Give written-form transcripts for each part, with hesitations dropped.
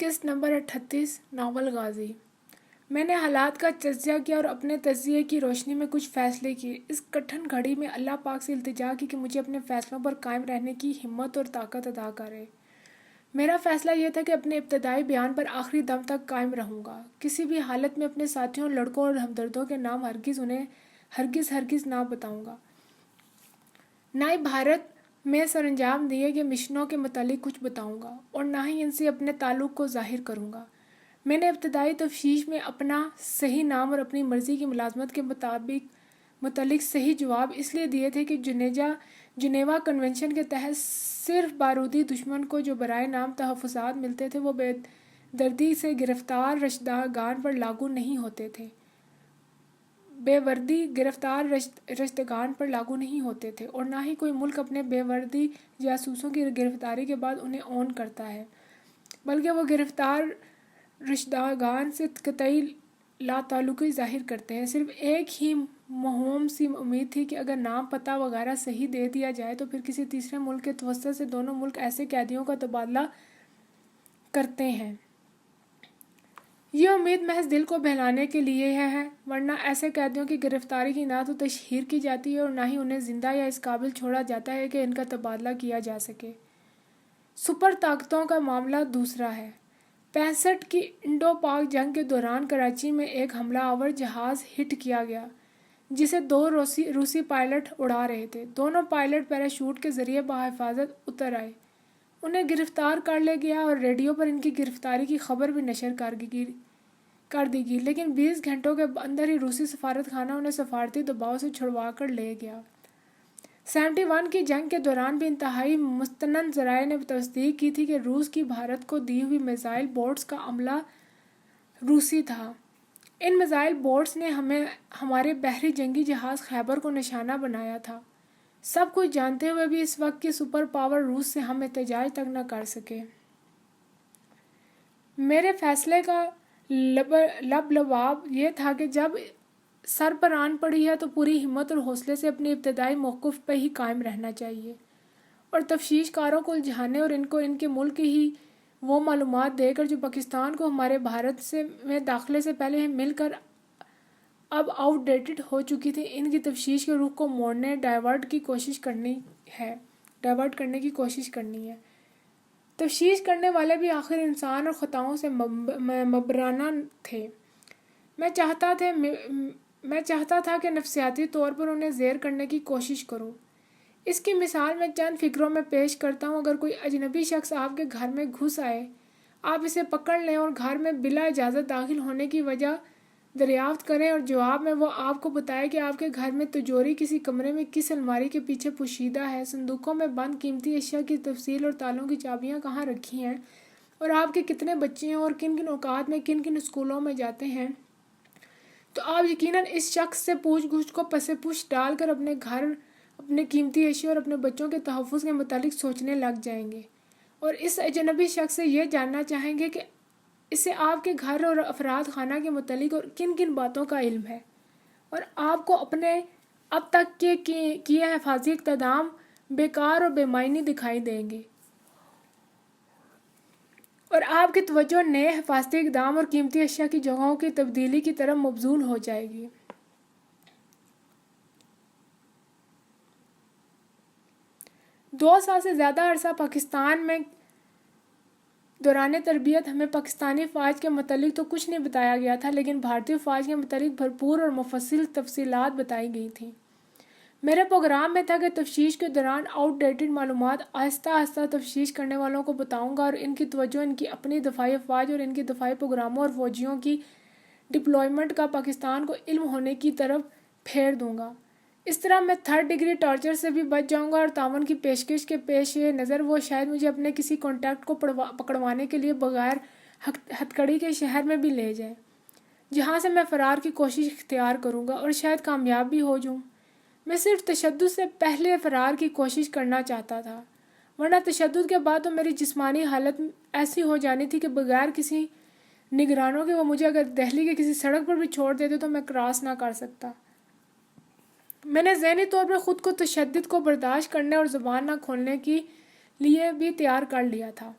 قسط number 38 novel غازی۔ میں نے حالات کا تجزیہ کیا اور اپنے تجزیے کی روشنی میں کچھ فیصلے کیے۔ اس کٹھن گھڑی میں اللہ پاک سے التجا کی کہ مجھے اپنے فیصلوں پر قائم رہنے کی ہمت اور طاقت عطا کرے۔ میرا فیصلہ یہ تھا کہ اپنے ابتدائی بیان پر آخری دم تک قائم رہوں گا۔ کسی بھی حالت میں اپنے ساتھیوں، لڑکوں اور ہمدردوں کے نام انہیں ہرگز نہ بتاؤں گا۔ نہ ہی بھارت میں سرانجام دیے گئے مشنوں کے متعلق کچھ بتاؤں گا اور نہ ہی ان سے اپنے تعلق کو ظاہر کروں گا۔ میں نے ابتدائی تفتیش میں اپنا صحیح نام اور اپنی مرضی کی ملازمت کے متعلق صحیح جواب اس لیے دیے تھے کہ جنیوا کنونشن کے تحت صرف بارودی دشمن کو جو برائے نام تحفظات ملتے تھے وہ بے دردی سے گرفتار رشتگان پر لاگو نہیں ہوتے تھے۔ اور نہ ہی کوئی ملک اپنے بے وردی جاسوسوں کی گرفتاری کے بعد انہیں اون کرتا ہے، بلکہ وہ گرفتار رشتگان سے قطعی لا تعلقی ظاہر کرتے ہیں۔ صرف ایک ہی مہم سی امید تھی کہ اگر نام، پتہ وغیرہ صحیح دے دیا جائے تو پھر کسی تیسرے ملک کے توسط سے دونوں ملک ایسے قیدیوں کا تبادلہ کرتے ہیں۔ یہ امید محض دل کو بہلانے کے لیے ہے، ورنہ ایسے قیدیوں کی گرفتاری کی نہ تو تشہیر کی جاتی ہے اور نہ ہی انہیں زندہ یا اس قابل چھوڑا جاتا ہے کہ ان کا تبادلہ کیا جا سکے۔ سپر طاقتوں کا معاملہ دوسرا ہے۔ 65 کی انڈو پاک جنگ کے دوران کراچی میں ایک حملہ آور جہاز ہٹ کیا گیا جسے 2 روسی پائلٹ اڑا رہے تھے۔ دونوں پائلٹ پیراشوٹ کے ذریعے بحفاظت اتر آئے۔ انہیں گرفتار کر لیا گیا اور ریڈیو پر ان کی گرفتاری کی خبر بھی نشر کر دی گئی، لیکن 20 گھنٹوں کے اندر ہی روسی سفارت خانہ انہیں سفارتی دباؤ سے چھڑوا کر لے گیا۔ 71 کی جنگ کے دوران بھی انتہائی مستند ذرائع نے تصدیق کی تھی کہ روس کی بھارت کو دی ہوئی میزائل بوٹس کا عملہ روسی تھا۔ ان میزائل بوٹس نے ہمارے بحری جنگی جہاز خیبر کو نشانہ بنایا تھا۔ سب کچھ جانتے ہوئے بھی اس وقت کی سپر پاور روس سے ہم احتجاج تک نہ کر سکے۔ میرے فیصلے کا لباب یہ تھا کہ جب سر پر آن پڑی ہے تو پوری ہمت اور حوصلے سے اپنی ابتدائی موقف پہ ہی قائم رہنا چاہیے اور تفتیش کاروں کو الجھانے اور ان کو ان کے ملک ہی وہ معلومات دے کر جو پاکستان کو ہمارے بھارت میں داخلے سے پہلے مل کر اب آؤٹ ڈیٹڈ ہو چکی تھی، ان کی تفتیش کے رخ کو موڑنے، ڈائیورٹ کرنے کی کوشش کرنی ہے۔ تفتیش کرنے والے بھی آخر انسان اور خطاؤں سے مبرانہ تھے۔ میں چاہتا تھا کہ نفسیاتی طور پر انہیں زیر کرنے کی کوشش کروں۔ اس کی مثال میں چند فکروں میں پیش کرتا ہوں۔ اگر کوئی اجنبی شخص آپ کے گھر میں گھس آئے، آپ اسے پکڑ لیں اور گھر میں بلا اجازت داخل ہونے کی وجہ دریافت کریں اور جواب میں وہ آپ کو بتائے کہ آپ کے گھر میں تجوری کسی کمرے میں کس الماری کے پیچھے پوشیدہ ہے، صندوقوں میں بند قیمتی اشیاء کی تفصیل اور تالوں کی چابیاں کہاں رکھی ہیں اور آپ کے کتنے بچے ہیں اور کن کن اوقات میں کن کن اسکولوں میں جاتے ہیں، تو آپ یقیناً اس شخص سے پوچھ گچھ کو پس پش ڈال کر اپنے گھر، اپنے قیمتی اشیاء اور اپنے بچوں کے تحفظ کے متعلق سوچنے لگ جائیں گے اور اس اجنبی شخص سے یہ جاننا چاہیں گے کہ اسے آپ کے گھر اور افراد خانہ کے متعلق اور کن کن باتوں کا علم ہے، اور آپ کو اپنے اب تک کے کیے حفاظتی اقدام بیکار اور بے معنی دکھائی دیں گے اور آپ کی توجہ نئے حفاظتی اقدام اور قیمتی اشیاء کی جگہوں کی تبدیلی کی طرف مبذول ہو جائے گی۔ 2 سال سے زیادہ عرصہ پاکستان میں دوران تربیت ہمیں پاکستانی فوج کے متعلق تو کچھ نہیں بتایا گیا تھا، لیکن بھارتی فوج کے متعلق بھرپور اور مفصل تفصیلات بتائی گئی تھیں۔ میرے پروگرام میں تھا کہ تفتیش کے دوران آؤٹ ڈیٹڈ معلومات آہستہ آہستہ تفتیش کرنے والوں کو بتاؤں گا اور ان کی توجہ ان کی اپنی دفاعی افواج اور ان کے دفاعی پروگراموں اور فوجیوں کی ڈپلائمنٹ کا پاکستان کو علم ہونے کی طرف پھیر دوں گا۔ اس طرح میں 3rd ڈگری ٹارچر سے بھی بچ جاؤں گا اور تعاون کی پیشکش کے پیش نظر وہ شاید مجھے اپنے کسی کانٹیکٹ کو پکڑوانے کے لیے بغیر ہتھکڑی کے شہر میں بھی لے جائے، جہاں سے میں فرار کی کوشش اختیار کروں گا اور شاید کامیاب بھی ہو جاؤں۔ میں صرف تشدد سے پہلے فرار کی کوشش کرنا چاہتا تھا، ورنہ تشدد کے بعد تو میری جسمانی حالت ایسی ہو جانی تھی کہ بغیر کسی نگرانوں کے وہ مجھے اگر دہلی کے کسی سڑک پر بھی چھوڑ دیتے تو میں کراس نہ کر سکتا۔ میں نے ذہنی طور پر خود کو تشدد کو برداشت کرنے اور زبان نہ کھولنے کے لیے بھی تیار کر لیا تھا۔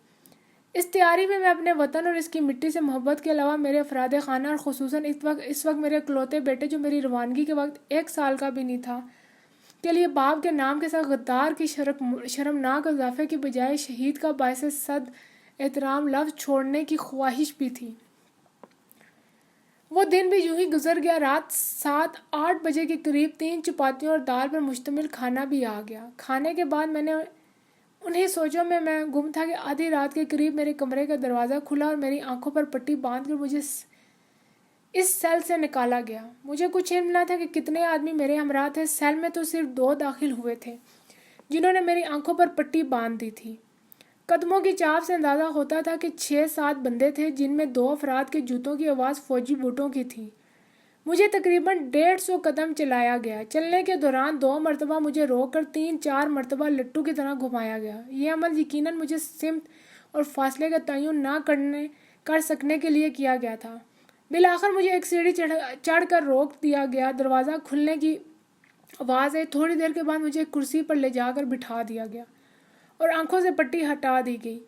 اس تیاری میں اپنے وطن اور اس کی مٹی سے محبت کے علاوہ میرے افراد خانہ اور خصوصاً اس وقت میرے اکلوتے بیٹے جو میری روانگی کے وقت 1 سال کا بھی نہیں تھا کے لیے باپ کے نام کے ساتھ غدار کی شرمناک اضافے کی بجائے شہید کا باعث صد احترام لفظ چھوڑنے کی خواہش بھی تھی۔ وہ دن بھی یوں ہی گزر گیا۔ رات 7-8 بجے کے قریب 3 چپاتیوں اور دال پر مشتمل کھانا بھی آ گیا۔ کھانے کے بعد میں نے انہیں سوچوں میں گم تھا کہ آدھی رات کے قریب میرے کمرے کا دروازہ کھلا اور میری آنکھوں پر پٹی باندھ کر مجھے اس سیل سے نکالا گیا۔ مجھے کچھ علم نہ تھا کہ کتنے آدمی میرے ہمراہ تھے۔ سیل میں تو صرف 2 داخل ہوئے تھے جنہوں نے میری آنکھوں پر پٹی باندھ دی تھی۔ قدموں کی چاپ سے اندازہ ہوتا تھا کہ 6-7 بندے تھے، جن میں 2 افراد کے جوتوں کی آواز فوجی بوٹوں کی تھی۔ مجھے تقریباً 150 قدم چلایا گیا۔ چلنے کے دوران 2 مرتبہ مجھے روک کر 3-4 مرتبہ لٹو کی طرح گھمایا گیا۔ یہ عمل یقیناً مجھے سمت اور فاصلے کا تعین نہ کر سکنے کے لیے کیا گیا تھا۔ بالآخر مجھے ایک سیڑھی چڑھ کر روک دیا گیا۔ دروازہ کھلنے کی آواز آئی۔ تھوڑی دیر کے بعد مجھے ایک کرسی پر لے جا کر بٹھا دیا گیا اور آنکھوں سے پٹی ہٹا دی گئی۔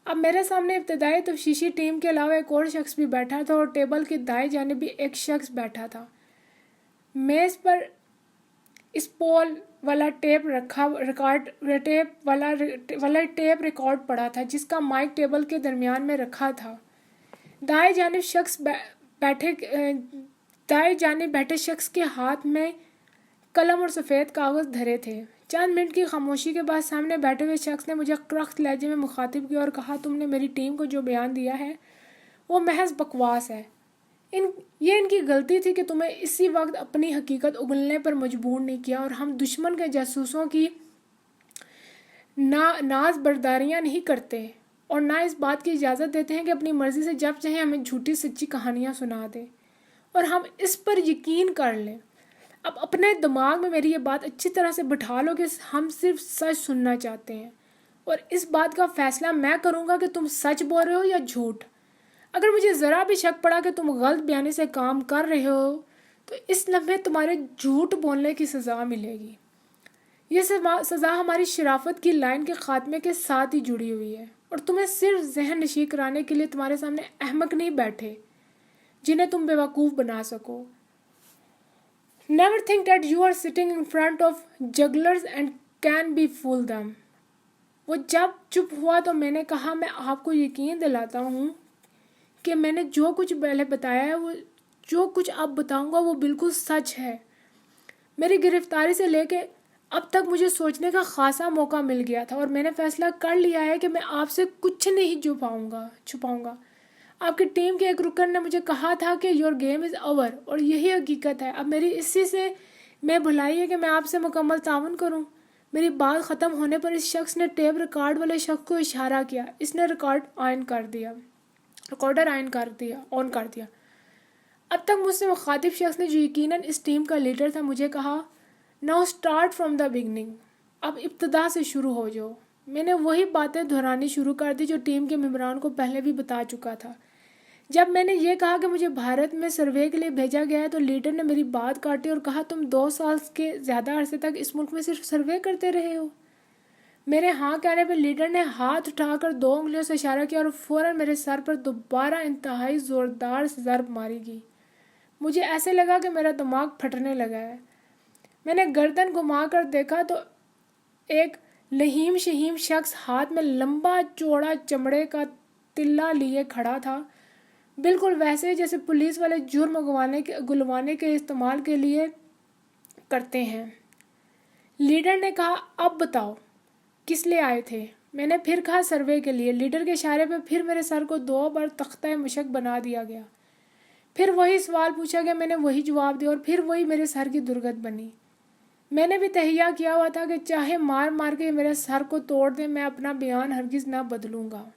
اب میرے سامنے ابتدائی تفتیشی ٹیم کے علاوہ ایک اور شخص بھی بیٹھا تھا اور ٹیبل کی دائیں جانب بھی ایک شخص بیٹھا تھا۔ میز پر اسپول والا ٹیپ ریکارڈ پڑا تھا جس کا مائک ٹیبل کے درمیان میں رکھا تھا۔ دائیں جانب بیٹھے شخص کے ہاتھ میں قلم اور سفید کاغذ دھرے تھے۔ چند منٹ کی خاموشی کے بعد سامنے بیٹھے ہوئے شخص نے مجھے کرخت لہجے میں مخاطب کیا اور کہا، تم نے میری ٹیم کو جو بیان دیا ہے وہ محض بکواس ہے۔ یہ ان کی غلطی تھی کہ تمہیں اسی وقت اپنی حقیقت اگلنے پر مجبور نہیں کیا، اور ہم دشمن کے جاسوسوں کی ناز برداریاں نہیں کرتے اور نہ اس بات کی اجازت دیتے ہیں کہ اپنی مرضی سے جب چاہیں ہمیں جھوٹی سچی کہانیاں سنا دیں اور ہم اس پر یقین کر لیں۔ اب اپنے دماغ میں میری یہ بات اچھی طرح سے بٹھا لو کہ ہم صرف سچ سننا چاہتے ہیں، اور اس بات کا فیصلہ میں کروں گا کہ تم سچ بول رہے ہو یا جھوٹ۔ اگر مجھے ذرا بھی شک پڑا کہ تم غلط بیانی سے کام کر رہے ہو تو اس لمحے تمہارے جھوٹ بولنے کی سزا ملے گی۔ یہ سزا ہماری شرافت کی لائن کے خاتمے کے ساتھ ہی جڑی ہوئی ہے، اور تمہیں صرف ذہن نشیں کرانے کے لیے تمہارے سامنے احمق نہیں بیٹھے جنہیں تم بیوقوف بنا سکو۔ Never think that you are sitting in front of jugglers and can be fool them۔ وہ جب چپ ہوا تو میں نے کہا، میں آپ کو یقین دلاتا ہوں کہ میں نے جو کچھ پہلے بتایا ہے، وہ جو کچھ اب بتاؤں گا وہ بالکل سچ ہے۔ میری گرفتاری سے لے کے اب تک مجھے سوچنے کا خاصا موقع مل گیا تھا، اور میں نے فیصلہ کر لیا ہے کہ میں آپ سے کچھ نہیں چھپاؤں گا۔ آپ کی ٹیم کے ایک رکن نے مجھے کہا تھا کہ یور گیم از اوور، اور یہی حقیقت ہے۔ اب میری اسی سے میں بھلائی ہے کہ میں آپ سے مکمل تعاون کروں۔ میری بات ختم ہونے پر اس شخص نے ٹیپ ریکارڈ والے شخص کو اشارہ کیا۔ اس نے ریکارڈر آن کر دیا۔ اب تک مجھ سے مخاطب شخص نے، جو یقیناً اس ٹیم کا لیڈر تھا، مجھے کہا، now start from the beginning. اب ابتدا سے شروع ہو جاؤ۔ میں نے وہی باتیں دہرانی شروع کر دی جو ٹیم کے ممبران کو پہلے بھی بتا چکا تھا۔ جب میں نے یہ کہا کہ مجھے بھارت میں سروے کے لیے بھیجا گیا ہے تو لیڈر نے میری بات کاٹی اور کہا، تم 2 سال کے زیادہ عرصے تک اس ملک میں صرف سروے کرتے رہے ہو؟ میرے ہاں کہنے پر لیڈر نے ہاتھ اٹھا کر 2 انگلیوں سے اشارہ کیا اور فوراً میرے سر پر دوبارہ انتہائی زوردار ضرب ماری گئی۔ مجھے ایسے لگا کہ میرا دماغ پھٹنے لگا ہے۔ میں نے گردن گھما کر دیکھا تو ایک لہیم شہیم شخص ہاتھ میں لمبا چوڑا چمڑے کا تلا لیے کھڑا تھا، بالکل ویسے جیسے پولیس والے جرم گلوانے کے استعمال کے لیے کرتے ہیں۔ لیڈر نے کہا، اب بتاؤ کس لیے آئے تھے؟ میں نے پھر کہا، سروے کے لیے۔ لیڈر کے اشارے پہ پھر میرے سر کو 2 بار تختہ مشق بنا دیا گیا۔ پھر وہی سوال پوچھا گیا، میں نے وہی جواب دیا، اور پھر وہی میرے سر کی درگت بنی۔ میں نے بھی تہیہ کیا ہوا تھا کہ چاہے مار مار کے میرے سر کو توڑ دیں، میں اپنا بیان ہرگز نہ بدلوں گا۔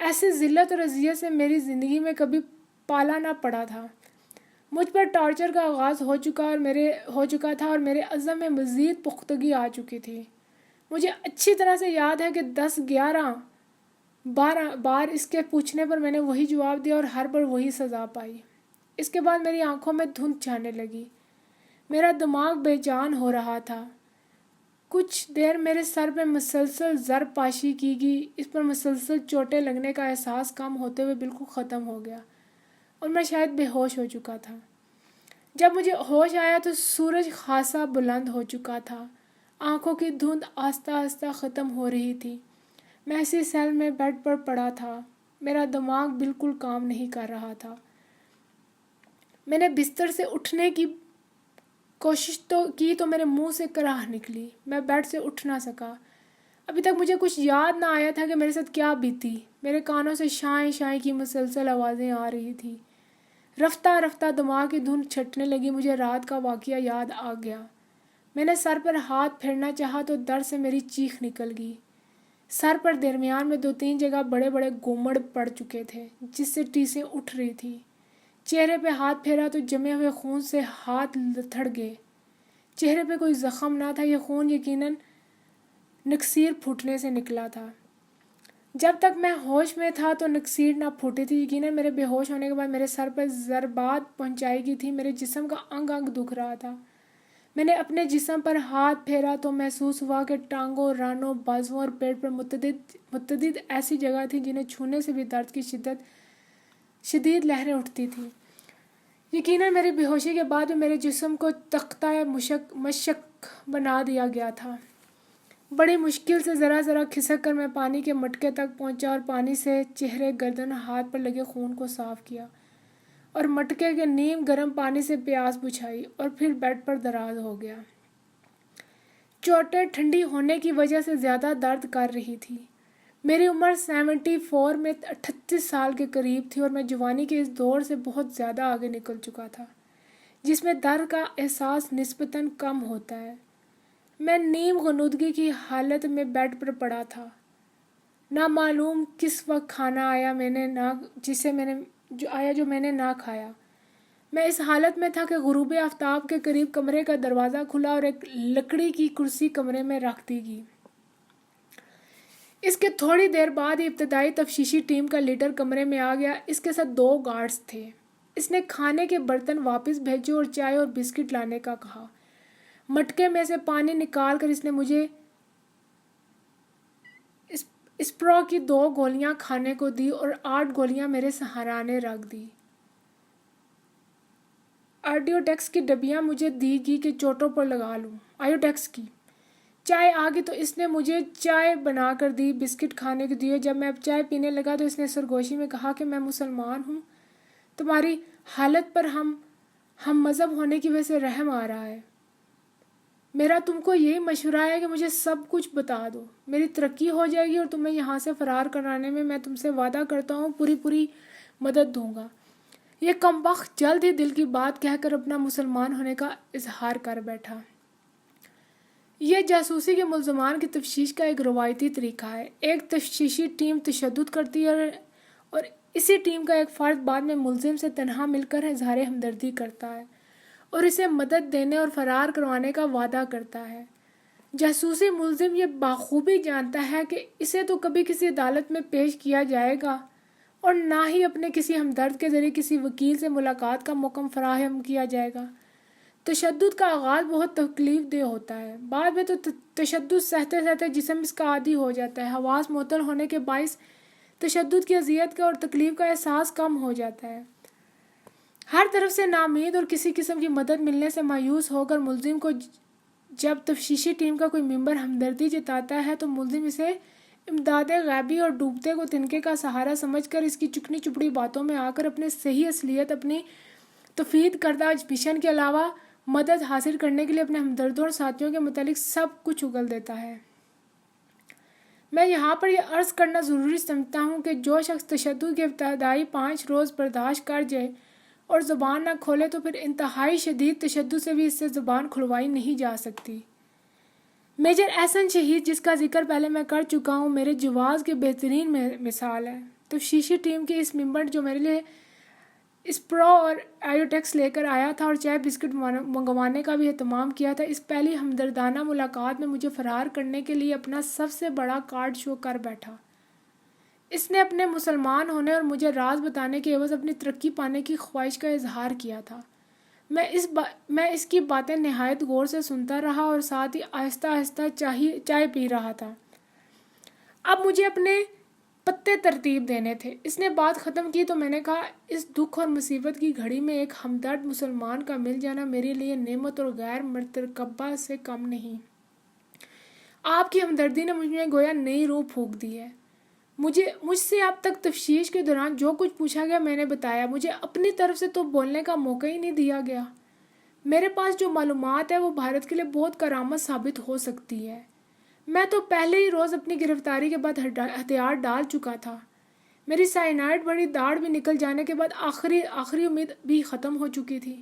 ایسی ذلت اور اذیت سے میری زندگی میں کبھی پالا نہ پڑا تھا۔ مجھ پر ٹارچر کا آغاز ہو چکا تھا اور میرے عزم میں مزید پختگی آ چکی تھی۔ مجھے اچھی طرح سے یاد ہے کہ 10-11 بار اس کے پوچھنے پر میں نے وہی جواب دیا اور ہر بار وہی سزا پائی۔ اس کے بعد میری آنکھوں میں دھند چھانے لگی، میرا دماغ بے جان ہو رہا تھا۔ کچھ دیر میرے سر پہ مسلسل ضرب پاشی کی گئی، اس پر مسلسل چوٹیں لگنے کا احساس کم ہوتے ہوئے بالکل ختم ہو گیا اور میں شاید بے ہوش ہو چکا تھا۔ جب مجھے ہوش آیا تو سورج خاصا بلند ہو چکا تھا، آنکھوں کی دھند آہستہ آہستہ ختم ہو رہی تھی۔ میں اسی سیل میں بیڈ پر پڑا تھا، میرا دماغ بالکل کام نہیں کر رہا تھا۔ میں نے بستر سے اٹھنے کی کوشش تو میرے منہ سے کراہ نکلی، میں بیڈ سے اٹھ نہ سکا۔ ابھی تک مجھے کچھ یاد نہ آیا تھا کہ میرے ساتھ کیا بیتی۔ میرے کانوں سے شائیں شائیں کی مسلسل آوازیں آ رہی تھیں۔ رفتہ رفتہ دماغ کی دھند چھٹنے لگی، مجھے رات کا واقعہ یاد آ گیا۔ میں نے سر پر ہاتھ پھیرنا چاہا تو درد سے میری چیخ نکل گئی۔ سر پر درمیان میں 2-3 جگہ بڑے بڑے گومڑ پڑ چکے تھے جس سے ٹیسیں اٹھ رہی تھی۔ چہرے پہ ہاتھ پھیرا تو جمے ہوئے خون سے ہاتھ لتھڑ گئے۔ چہرے پہ کوئی زخم نہ تھا، یہ خون یقیناً نکسیر پھوٹنے سے نکلا تھا۔ جب تک میں ہوش میں تھا تو نکسیر نہ پھوٹی تھی، یقیناً میرے بے ہوش ہونے کے بعد میرے سر پر ضربات پہنچائی گئی تھی، میرے جسم کا انگ انگ دکھ رہا تھا۔ میں نے اپنے جسم پر ہاتھ پھیرا تو محسوس ہوا کہ ٹانگوں، رانوں، بازوؤں اور پیٹ پر متعدد ایسی جگہ تھیں جنہیں چھونے سے بھی درد کی شدید لہریں اٹھتی تھیں۔ یقیناً میری بے ہوشی کے بعد بھی میرے جسم کو تختہ مشق بنا دیا گیا تھا۔ بڑی مشکل سے ذرا ذرا کھسک کر میں پانی کے مٹکے تک پہنچا اور پانی سے چہرے، گردن، ہاتھ پر لگے خون کو صاف کیا اور مٹکے کے نیم گرم پانی سے پیاس بجھائی اور پھر بیڈ پر دراز ہو گیا۔ چوٹیں ٹھنڈی ہونے کی وجہ سے زیادہ درد کر رہی تھی۔ میری عمر 74 میں 38 سال کے قریب تھی اور میں جوانی کے اس دور سے بہت زیادہ آگے نکل چکا تھا جس میں درد کا احساس نسبتاً کم ہوتا ہے۔ میں نیم غنودگی کی حالت میں بیڈ پر پڑا تھا۔ نہ معلوم کس وقت کھانا آیا جو میں نے نہ کھایا۔ میں اس حالت میں تھا کہ غروب آفتاب کے قریب کمرے کا دروازہ کھلا اور ایک لکڑی کی کرسی کمرے میں رکھ دی گئی۔ اس کے تھوڑی دیر بعد ہی ابتدائی تفتیشی ٹیم کا لیڈر کمرے میں آ گیا، اس کے ساتھ 2 گارڈز تھے۔ اس نے کھانے کے برتن واپس بھیجے اور چائے اور بسکٹ لانے کا کہا۔ مٹکے میں سے پانی نکال کر اس نے مجھے اسپرو کی 2 گولیاں کھانے کو دی اور 8 گولیاں میرے سہرانے رکھ دی۔ آئیوڈیکس کی ڈبیاں مجھے دی گئی کہ چوٹوں پر لگا لوں۔ آئیوڈیکس کی چائے آ گئی تو اس نے مجھے چائے بنا کر دی، بسکٹ کھانے کو دیے۔ جب میں چائے پینے لگا تو اس نے سرگوشی میں کہا کہ میں مسلمان ہوں، تمہاری حالت پر ہم مذہب ہونے کی وجہ سے رحم آ رہا ہے۔ میرا تم کو یہی مشورہ ہے کہ مجھے سب کچھ بتا دو، میری ترقی ہو جائے گی اور تمہیں یہاں سے فرار کرانے میں تم سے وعدہ کرتا ہوں پوری مدد دوں گا۔ یہ کمبخت جلد ہی دل کی بات کہہ کر اپنا مسلمان ہونے کا اظہار کر بیٹھا۔ یہ جاسوسی کے ملزمان کی تفتیش کا ایک روایتی طریقہ ہے۔ ایک تفتیشی ٹیم تشدد کرتی ہے اور اسی ٹیم کا ایک فرد بعد میں ملزم سے تنہا مل کر اظہار ہمدردی کرتا ہے اور اسے مدد دینے اور فرار کروانے کا وعدہ کرتا ہے۔ جاسوسی ملزم یہ بخوبی جانتا ہے کہ اسے تو کبھی کسی عدالت میں پیش کیا جائے گا اور نہ ہی اپنے کسی ہمدرد کے ذریعے کسی وکیل سے ملاقات کا موقع فراہم کیا جائے گا۔ تشدد کا آغاز بہت تکلیف دہ ہوتا ہے، بعد میں تو تشدد سہتے سہتے جسم اس کا عادی ہو جاتا ہے۔ حواس معطل ہونے کے باعث تشدد کی اذیت کا اور تکلیف کا احساس کم ہو جاتا ہے۔ ہر طرف سے ناامید اور کسی قسم کی مدد ملنے سے مایوس ہو کر ملزم کو جب تفتیشی ٹیم کا کوئی ممبر ہمدردی جتاتا ہے تو ملزم اسے امداد غیبی اور ڈوبتے کو تنکے کا سہارا سمجھ کر اس کی چکنی چپڑی باتوں میں آ کر اپنے صحیح اصلیت، اپنی تفویض کردہ مشن کے علاوہ مدد حاصل کرنے کے لیے اپنے ہمدردوں اور ساتھیوں کے متعلق سب کچھ اگل دیتا ہے۔ میں یہاں پر یہ عرض کرنا ضروری سمجھتا ہوں کہ جو شخص تشدد کے ابتدائی 5 روز برداشت کر جائے اور زبان نہ کھولے تو پھر انتہائی شدید تشدد سے بھی اس سے زبان کھلوائی نہیں جا سکتی۔ میجر احسن شہید، جس کا ذکر پہلے میں کر چکا ہوں، میرے جواز کی بہترین مثال ہے۔ تفتیشی ٹیم کے اس ممبر جو میرے لیے اسپرو اور آئیوڈیکس لے کر آیا تھا اور چائے بسکٹ منگوانے کا بھی اہتمام کیا تھا، اس پہلی ہمدردانہ ملاقات میں مجھے فرار کرنے کے لیے اپنا سب سے بڑا کارڈ شو کر بیٹھا۔ اس نے اپنے مسلمان ہونے اور مجھے راز بتانے کے عوض اپنی ترقی پانے کی خواہش کا اظہار کیا تھا۔ میں اس کی باتیں نہایت غور سے سنتا رہا اور ساتھ ہی آہستہ آہستہ چائے پی رہا تھا۔ اب مجھے اپنے پتے ترتیب دینے تھے۔ اس نے بات ختم کی تو میں نے کہا، اس دکھ اور مصیبت کی گھڑی میں ایک ہمدرد مسلمان کا مل جانا میرے لیے نعمت اور غیر مرتکبہ سے کم نہیں۔ آپ کی ہمدردی نے مجھ میں گویا نئی روح پھونک دی ہے۔ مجھ سے اب تک تفتیش کے دوران جو کچھ پوچھا گیا میں نے بتایا۔ مجھے اپنی طرف سے تو بولنے کا موقع ہی نہیں دیا گیا۔ میرے پاس جو معلومات ہے وہ بھارت کے لیے بہت کارآمد ثابت ہو سکتی ہے۔ میں تو پہلے ہی روز اپنی گرفتاری کے بعد ہتھیار ڈال چکا تھا۔ میری سائنائڈ بڑی داڑھ بھی نکل جانے کے بعد آخری امید بھی ختم ہو چکی تھی۔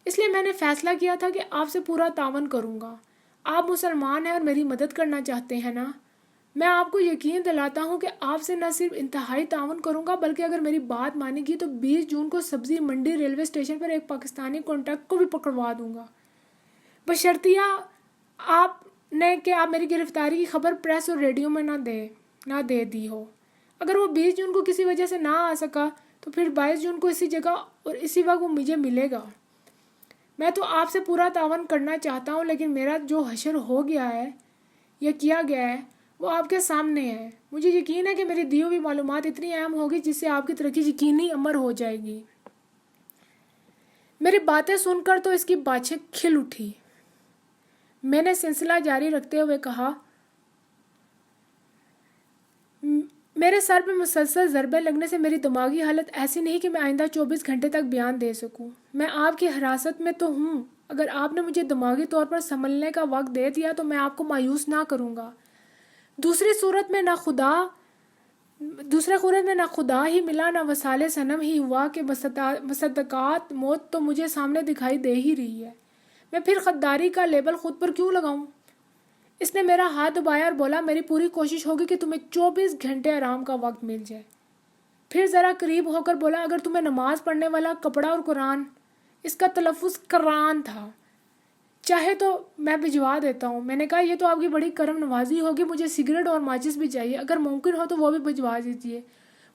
اس لیے میں نے فیصلہ کیا تھا کہ آپ سے پورا تعاون کروں گا۔ آپ مسلمان ہیں اور میری مدد کرنا چاہتے ہیں نا؟ میں آپ کو یقین دلاتا ہوں کہ آپ سے نہ صرف انتہائی تعاون کروں گا بلکہ اگر میری بات مانی گی تو 20 جون کو سبزی منڈی ریلوے اسٹیشن پر ایک پاکستانی کانٹیکٹ کو بھی پکڑوا دوں گا، بشرطیہ آپ نے کہ آپ میری گرفتاری کی خبر پریس اور ریڈیو میں نہ دے دی ہو۔ اگر وہ 20 جون کو کسی وجہ سے نہ آ سکا تو پھر 22 جون کو اسی جگہ اور اسی وقت وہ مجھے ملے گا۔ میں تو آپ سے پورا تعاون کرنا چاہتا ہوں لیکن میرا جو حشر ہو گیا ہے یا کیا گیا ہے وہ آپ کے سامنے ہے۔ مجھے یقین ہے کہ میری دی ہوئی معلومات اتنی اہم ہوگی جس سے آپ کی ترقی یقینی امر ہو جائے گی۔ میری باتیں سن کر تو اس کی باچھیں کھل اٹھی۔ میں نے سلسلہ جاری رکھتے ہوئے کہا، میرے سر پہ مسلسل ضربیں لگنے سے میری دماغی حالت ایسی نہیں کہ میں آئندہ 24 گھنٹے تک بیان دے سکوں۔ میں آپ کی حراست میں تو ہوں۔ اگر آپ نے مجھے دماغی طور پر سنبھلنے کا وقت دے دیا تو میں آپ کو مایوس نہ کروں گا۔ دوسرے صورت میں نہ خدا ہی ملا نہ وصال صنم ہی ہوا کہ مصدقات موت تو مجھے سامنے دکھائی دے ہی رہی ہے۔ میں پھر غداری کا لیبل خود پر کیوں لگاؤں؟ اس نے میرا ہاتھ دبایا اور بولا، میری پوری کوشش ہوگی کہ تمہیں 24 گھنٹے آرام کا وقت مل جائے۔ پھر ذرا قریب ہو کر بولا، اگر تمہیں نماز پڑھنے والا کپڑا اور قرآن، اس کا تلفظ قرآن تھا، چاہے تو میں بھجوا دیتا ہوں۔ میں نے کہا، یہ تو آپ کی بڑی کرم نوازی ہوگی، مجھے سگریٹ اور ماچس بھی چاہیے، اگر ممکن ہو تو وہ بھی بھجوا دیجیے۔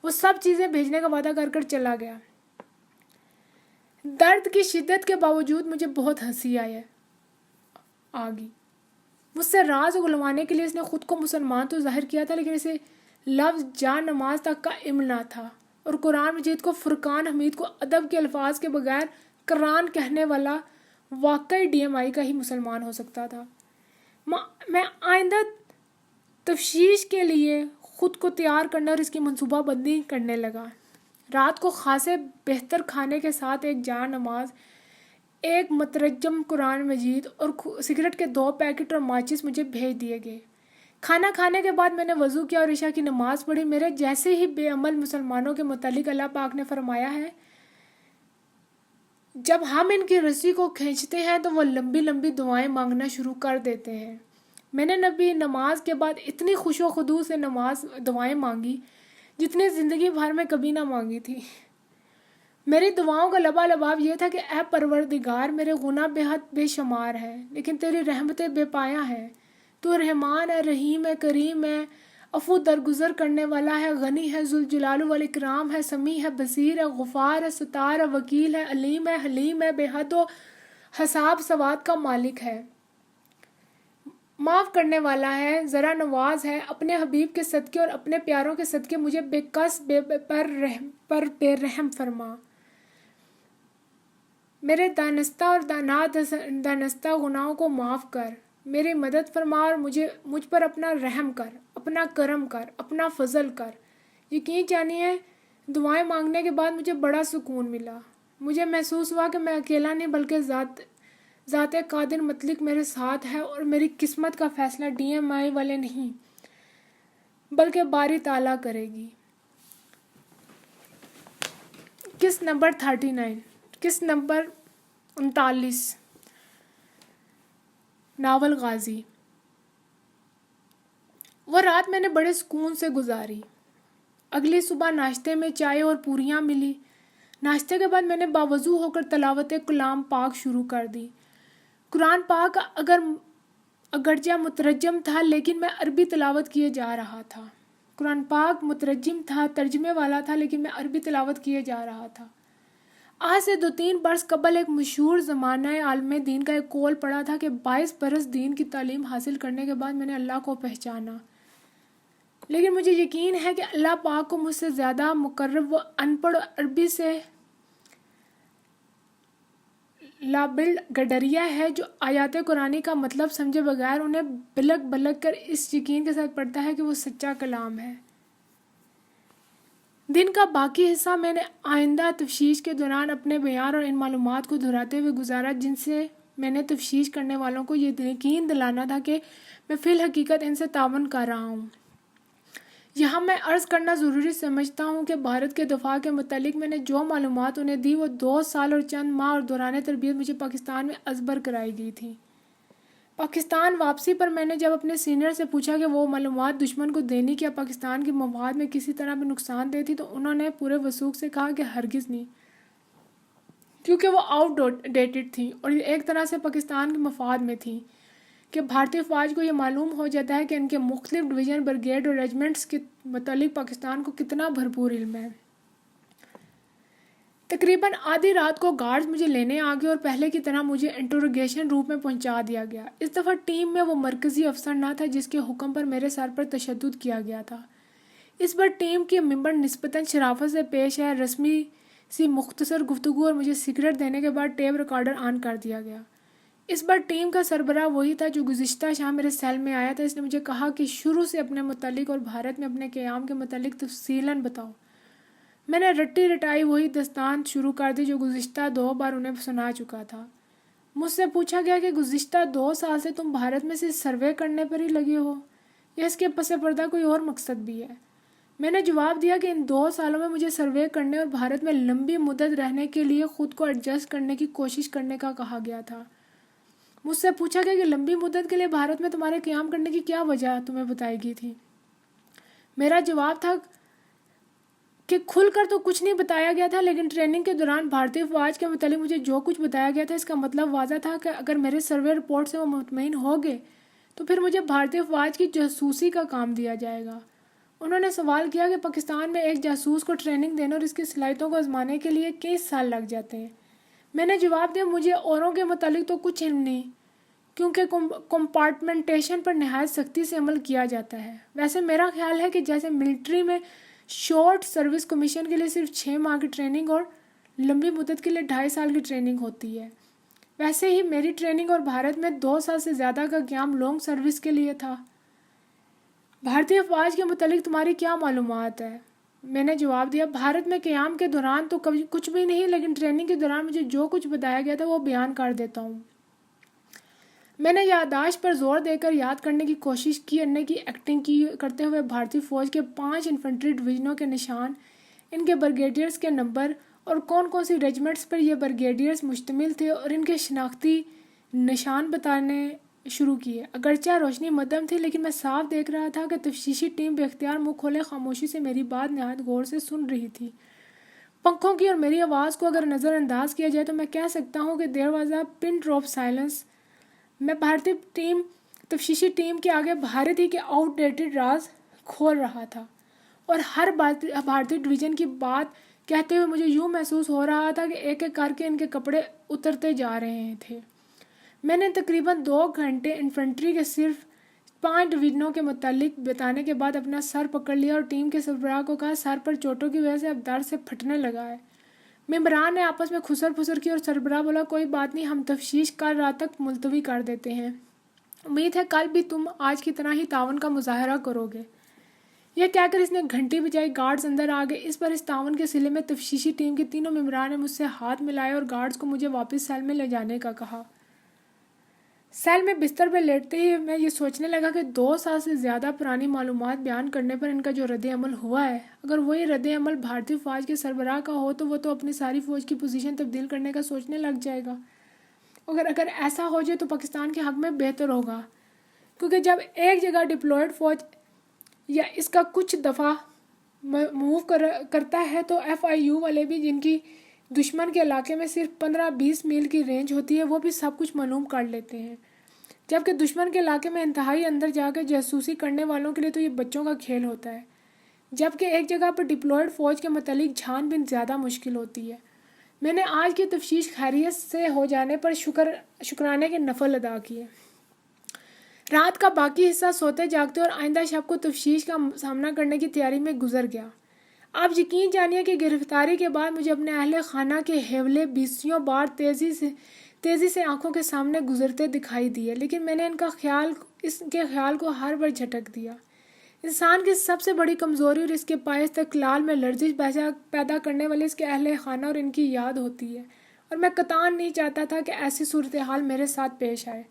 وہ سب چیزیں بھیجنے کا وعدہ کر کر چلا گیا۔ درد کی شدت کے باوجود مجھے بہت ہنسی آگی۔ مجھ سے راز اگلوانے کے لیے اس نے خود کو مسلمان تو ظاہر کیا تھا لیکن اسے لفظ جا نماز تک کا علم نہ تھا، اور قرآن مجید کو فرقان حمید کو ادب کے الفاظ کے بغیر قرآن کہنے والا واقعی DMI کا ہی مسلمان ہو سکتا تھا۔ میں آئندہ تفتیش کے لیے خود کو تیار کرنے اور اس کی منصوبہ بندی کرنے لگا۔ رات کو خاصے بہتر کھانے کے ساتھ ایک جا نماز، ایک مترجم قرآن مجید اور سگریٹ کے 2 پیکٹ اور ماچس مجھے بھیج دیے گئے۔ کھانا کھانے کے بعد میں نے وضو کیا اور عشاء کی نماز پڑھی۔ میرے جیسے ہی بے عمل مسلمانوں کے متعلق اللہ پاک نے فرمایا ہے، جب ہم ان کی رسی کو کھینچتے ہیں تو وہ لمبی لمبی دعائیں مانگنا شروع کر دیتے ہیں۔ میں نے نبی نماز کے بعد اتنی خوش و خضوع سے دعائیں مانگی جتنی زندگی بھر میں کبھی نہ مانگی تھی۔ میری دعاؤں کا لبالباب یہ تھا کہ اے پروردگار، میرے گناہ بے حد بے شمار ہیں لیکن تیری رحمتیں بے پایہ ہیں۔ تو رحمان ہے، رحیم ہے، کریم ہے، عفو درگزر کرنے والا ہے، غنی ہے، ذوالجلال والاکرام ہے، سمیع ہے، بصیر ہے، غفار ہے، ستار ہے، وکیل ہے، علیم ہے، حلیم ہے، بے حد و حساب سواد کا مالک ہے، معاف کرنے والا ہے، ذرا نواز ہے۔ اپنے حبیب کے صدقے اور اپنے پیاروں کے صدقے مجھے بے کس پر بے رحم فرما۔ میرے دانستہ اور نادانستہ گناہوں کو معاف کر، میری مدد فرما اور مجھ پر اپنا رحم کر، اپنا کرم کر، اپنا فضل کر۔ یقین جانیے، دعائیں مانگنے کے بعد مجھے بڑا سکون ملا۔ مجھے محسوس ہوا کہ میں اکیلا نہیں بلکہ ذات قادر مطلق میرے ساتھ ہے اور میری قسمت کا فیصلہ DMI والے نہیں بلکہ باری تعالیٰ کرے گی۔ قسط نمبر 39، قسط نمبر 39، ناول غازی۔ وہ رات میں نے بڑے سکون سے گزاری۔ اگلی صبح ناشتے میں چائے اور پوریاں ملی۔ ناشتے کے بعد میں نے باوضو ہو کر تلاوت کلام پاک شروع کر دی۔ قرآن پاک اگرچہ مترجم تھا لیکن میں عربی تلاوت کیے جا رہا تھا۔ قرآن پاک مترجم تھا، ترجمے والا تھا، لیکن میں عربی تلاوت کیے جا رہا تھا۔ آج سے 2-3 برس قبل ایک مشہور زمانہ عالم دین کا ایک قول پڑا تھا کہ 22 برس دین کی تعلیم حاصل کرنے کے بعد میں نے اللہ کو پہچانا، لیکن مجھے یقین ہے کہ اللہ پاک کو مجھ سے زیادہ مقرب و ان پڑھ عربی سے لابل گڈریا ہے جو آیات قرآنی کا مطلب سمجھے بغیر انہیں بلک بلک کر اس یقین کے ساتھ پڑھتا ہے کہ وہ سچا کلام ہے۔ دن کا باقی حصہ میں نے آئندہ تفتیش کے دوران اپنے بیان اور ان معلومات کو دہراتے ہوئے گزارا جن سے میں نے تفتیش کرنے والوں کو یہ یقین دلانا تھا کہ میں فی الحقیقت ان سے تعاون کر رہا ہوں۔ یہاں میں عرض کرنا ضروری سمجھتا ہوں کہ بھارت کے دفاع کے متعلق میں نے جو معلومات انہیں دی وہ 2 سال اور چند ماہ اور دوران تربیت مجھے پاکستان میں ازبر کرائی گئی تھی۔ پاکستان واپسی پر میں نے جب اپنے سینئر سے پوچھا کہ وہ معلومات دشمن کو دینی کیا پاکستان کے مفاد میں کسی طرح بھی نقصان دہ تھی تو انہوں نے پورے وثوق سے کہا کہ ہرگز نہیں، کیونکہ وہ آؤٹ ڈیٹڈ تھی اور یہ ایک طرح سے پاکستان کے مفاد میں تھی کہ بھارتی افواج کو یہ معلوم ہو جاتا ہے کہ ان کے مختلف ڈویژن، بریگیڈ اور ریجمنٹس کے متعلق پاکستان کو کتنا بھرپور علم ہے۔ تقریباً آدھی رات کو گارڈز مجھے لینے آ گئے اور پہلے کی طرح مجھے انٹروگیشن روم میں پہنچا دیا گیا۔ اس دفعہ ٹیم میں وہ مرکزی افسر نہ تھا جس کے حکم پر میرے سر پر تشدد کیا گیا تھا۔ اس بار ٹیم کے ممبر نسبتاً شرافت سے پیش آئے، رسمی سی مختصر گفتگو اور مجھے سگریٹ دینے کے بعد ٹیپ ریکارڈر آن کر دیا گیا۔ اس بار ٹیم کا سربراہ وہی تھا جو گزشتہ شام میرے سیل میں آیا تھا۔ اس نے مجھے کہا کہ شروع سے اپنے متعلق اور بھارت میں اپنے قیام کے متعلق تفصیلاً بتاؤ۔ میں نے رٹی رٹائی وہی داستان شروع کر دی جو گزشتہ 2 بار انہیں سنا چکا تھا۔ مجھ سے پوچھا گیا کہ گزشتہ 2 سال سے تم بھارت میں صرف سروے کرنے پر ہی لگے ہو یا اس کے پس پردہ کوئی اور مقصد بھی ہے؟ میں نے جواب دیا کہ ان 2 سالوں میں مجھے سروے کرنے اور بھارت میں لمبی مدت رہنے کے لیے خود کو ایڈجسٹ کرنے کی کوشش کرنے کا کہا گیا تھا۔ مجھ سے پوچھا گیا کہ لمبی مدت کے لیے بھارت میں تمہارے قیام کرنے کی کیا وجہ تمہیں بتائی گئی تھی؟ میرا جواب تھا کہ کھل کر تو کچھ نہیں بتایا گیا تھا، لیکن ٹریننگ کے دوران بھارتی افواج کے متعلق مجھے جو کچھ بتایا گیا تھا اس کا مطلب واضح تھا کہ اگر میرے سروے رپورٹ سے وہ مطمئن ہو گئے تو پھر مجھے بھارتی افواج کی جاسوسی کا کام دیا جائے گا۔ انہوں نے سوال کیا کہ پاکستان میں ایک جاسوس کو ٹریننگ دینے اور اس کی صلاحیتوں کو آزمانے کے لیے کئی سال لگ جاتے ہیں۔ میں نے جواب دیا مجھے اوروں کے متعلق تو کچھ علم نہیں، کیونکہ کمپارٹمنٹیشن پر نہایت سختی سے عمل کیا جاتا ہے۔ ویسے میرا خیال ہے کہ جیسے ملٹری میں شارٹ سروس کمیشن کے لیے صرف 6 ماہ کی ٹریننگ اور لمبی مدت کے لیے 2.5 سال کی ٹریننگ ہوتی ہے، ویسے ہی میری ٹریننگ اور بھارت میں 2 سال سے زیادہ کا قیام لانگ سروس کے لیے تھا۔ بھارتی افواج کے متعلق تمہاری کیا معلومات ہے؟ میں نے جواب دیا بھارت میں قیام کے دوران تو کچھ بھی نہیں، لیکن ٹریننگ کے دوران مجھے جو کچھ بتایا گیا تھا وہ بیان کر دیتا ہوں۔ میں نے یادداشت پر زور دے کر یاد کرنے کی کوشش کی ایکٹنگ کرتے ہوئے بھارتی فوج کے 5 انفنٹری ڈویژنوں کے نشان، ان کے بریگیڈیئرز کے نمبر اور کون کون سی ریجمنٹس پر یہ بریگیڈیئرز مشتمل تھے اور ان کے شناختی نشان بتانے شروع کیے۔ اگرچہ روشنی مدھم تھی لیکن میں صاف دیکھ رہا تھا کہ تفتیشی ٹیم بے اختیار منہ کھولے خاموشی سے میری بات نہایت غور سے سن رہی تھی۔ پنکھوں کی اور میری آواز کو اگر نظر انداز کیا جائے تو میں کہہ سکتا ہوں کہ there was a pin drop silence. میں بھارتی تفتیشی ٹیم کے آگے بھارت ہی کے آؤٹ ڈیٹڈ راز کھول رہا تھا اور ہر بھارتی ڈویژن کی بات کہتے ہوئے مجھے یوں محسوس ہو رہا تھا کہ ایک ایک کر کے ان کے کپڑے اترتے جا رہے تھے۔ میں نے تقریباً 2 گھنٹے انفنٹری کے صرف 5 ڈویژنوں کے متعلق بتانے کے بعد اپنا سر پکڑ لیا اور ٹیم کے سربراہ کو کہا سر پر چوٹوں کی وجہ سے اب درد سے پھٹنے لگا ہے۔ ممبران نے آپس میں خسر پھسر کی اور سربراہ بولا کوئی بات نہیں، ہم تفتیش کل رات تک ملتوی کر دیتے ہیں، امید ہے کل بھی تم آج کی طرح ہی تعاون کا مظاہرہ کرو گے۔ یہ کہہ کر اس نے گھنٹی بجائی، گارڈز اندر آ گئے۔ اس پر اس تعاون کے صلے میں تفتیشی ٹیم کے تینوں ممبران نے مجھ سے ہاتھ ملائے اور گارڈز کو مجھے واپس سیل میں لے جانے کا کہا۔ سیل میں بستر پہ لیٹتے ہی میں یہ سوچنے لگا کہ 2 سال سے زیادہ پرانی معلومات بیان کرنے پر ان کا جو رد عمل ہوا ہے، اگر وہی رد عمل بھارتی فوج کے سربراہ کا ہو تو وہ تو اپنی ساری فوج کی پوزیشن تبدیل کرنے کا سوچنے لگ جائے گا۔ اگر ایسا ہو جائے تو پاکستان کے حق میں بہتر ہوگا، کیونکہ جب ایک جگہ ڈپلائڈ فوج یا اس کا کچھ دفعہ موو کرتا ہے تو FIU والے بھی، جن کی دشمن کے علاقے میں صرف 15-20 میل کی رینج ہوتی ہے، وہ بھی سب کچھ معلوم کر لیتے ہیں، جبکہ دشمن کے علاقے میں انتہائی اندر جا کے جاسوسی کرنے والوں کے لیے تو یہ بچوں کا کھیل ہوتا ہے، جبکہ ایک جگہ پر ڈپلائڈ فوج کے متعلق چھان بین زیادہ مشکل ہوتی ہے۔ میں نے آج کی تفتیش خیریت سے ہو جانے پر شکرانے کے نفل ادا کیے۔ رات کا باقی حصہ سوتے جاگتے اور آئندہ شب کو تفتیش کا سامنا کرنے کی تیاری میں گزر گیا۔ آپ یقین جانیے کہ گرفتاری کے بعد مجھے اپنے اہل خانہ کے حوالے بیسیوں بار تیزی سے آنکھوں کے سامنے گزرتے دکھائی دیے، لیکن میں نے ان کے خیال کو ہر بار جھٹک دیا۔ انسان کی سب سے بڑی کمزوری اور اس کے پائے استقلال میں لرزش پیدا کرنے والے اس کے اہل خانہ اور ان کی یاد ہوتی ہے، اور میں قطعاً نہیں چاہتا تھا کہ ایسی صورتحال میرے ساتھ پیش آئے۔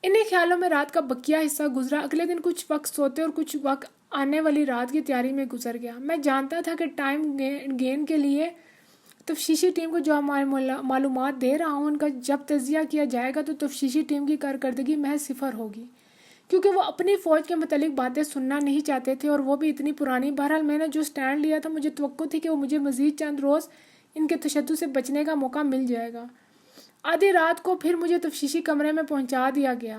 انہی خیالوں میں رات کا بقیہ حصہ گزرا۔ اگلے دن کچھ وقت سوتے اور کچھ وقت آنے والی رات کی تیاری میں گزر گیا۔ میں جانتا تھا کہ ٹائم گین کے لیے تفتیشی ٹیم کو جو معلومات دے رہا ہوں ان کا جب تجزیہ کیا جائے گا تو تفتیشی ٹیم کی کارکردگی محض صفر ہوگی، کیونکہ وہ اپنی فوج کے متعلق باتیں سننا نہیں چاہتے تھے، اور وہ بھی اتنی پرانی۔ بہرحال میں نے جو سٹینڈ لیا تھا، مجھے توقع تھی کہ وہ مجھے مزید چند روز ان کے تشدد سے بچنے کا موقع مل جائے گا۔ آدھی رات کو پھر مجھے تفتیشی کمرے میں پہنچا دیا گیا۔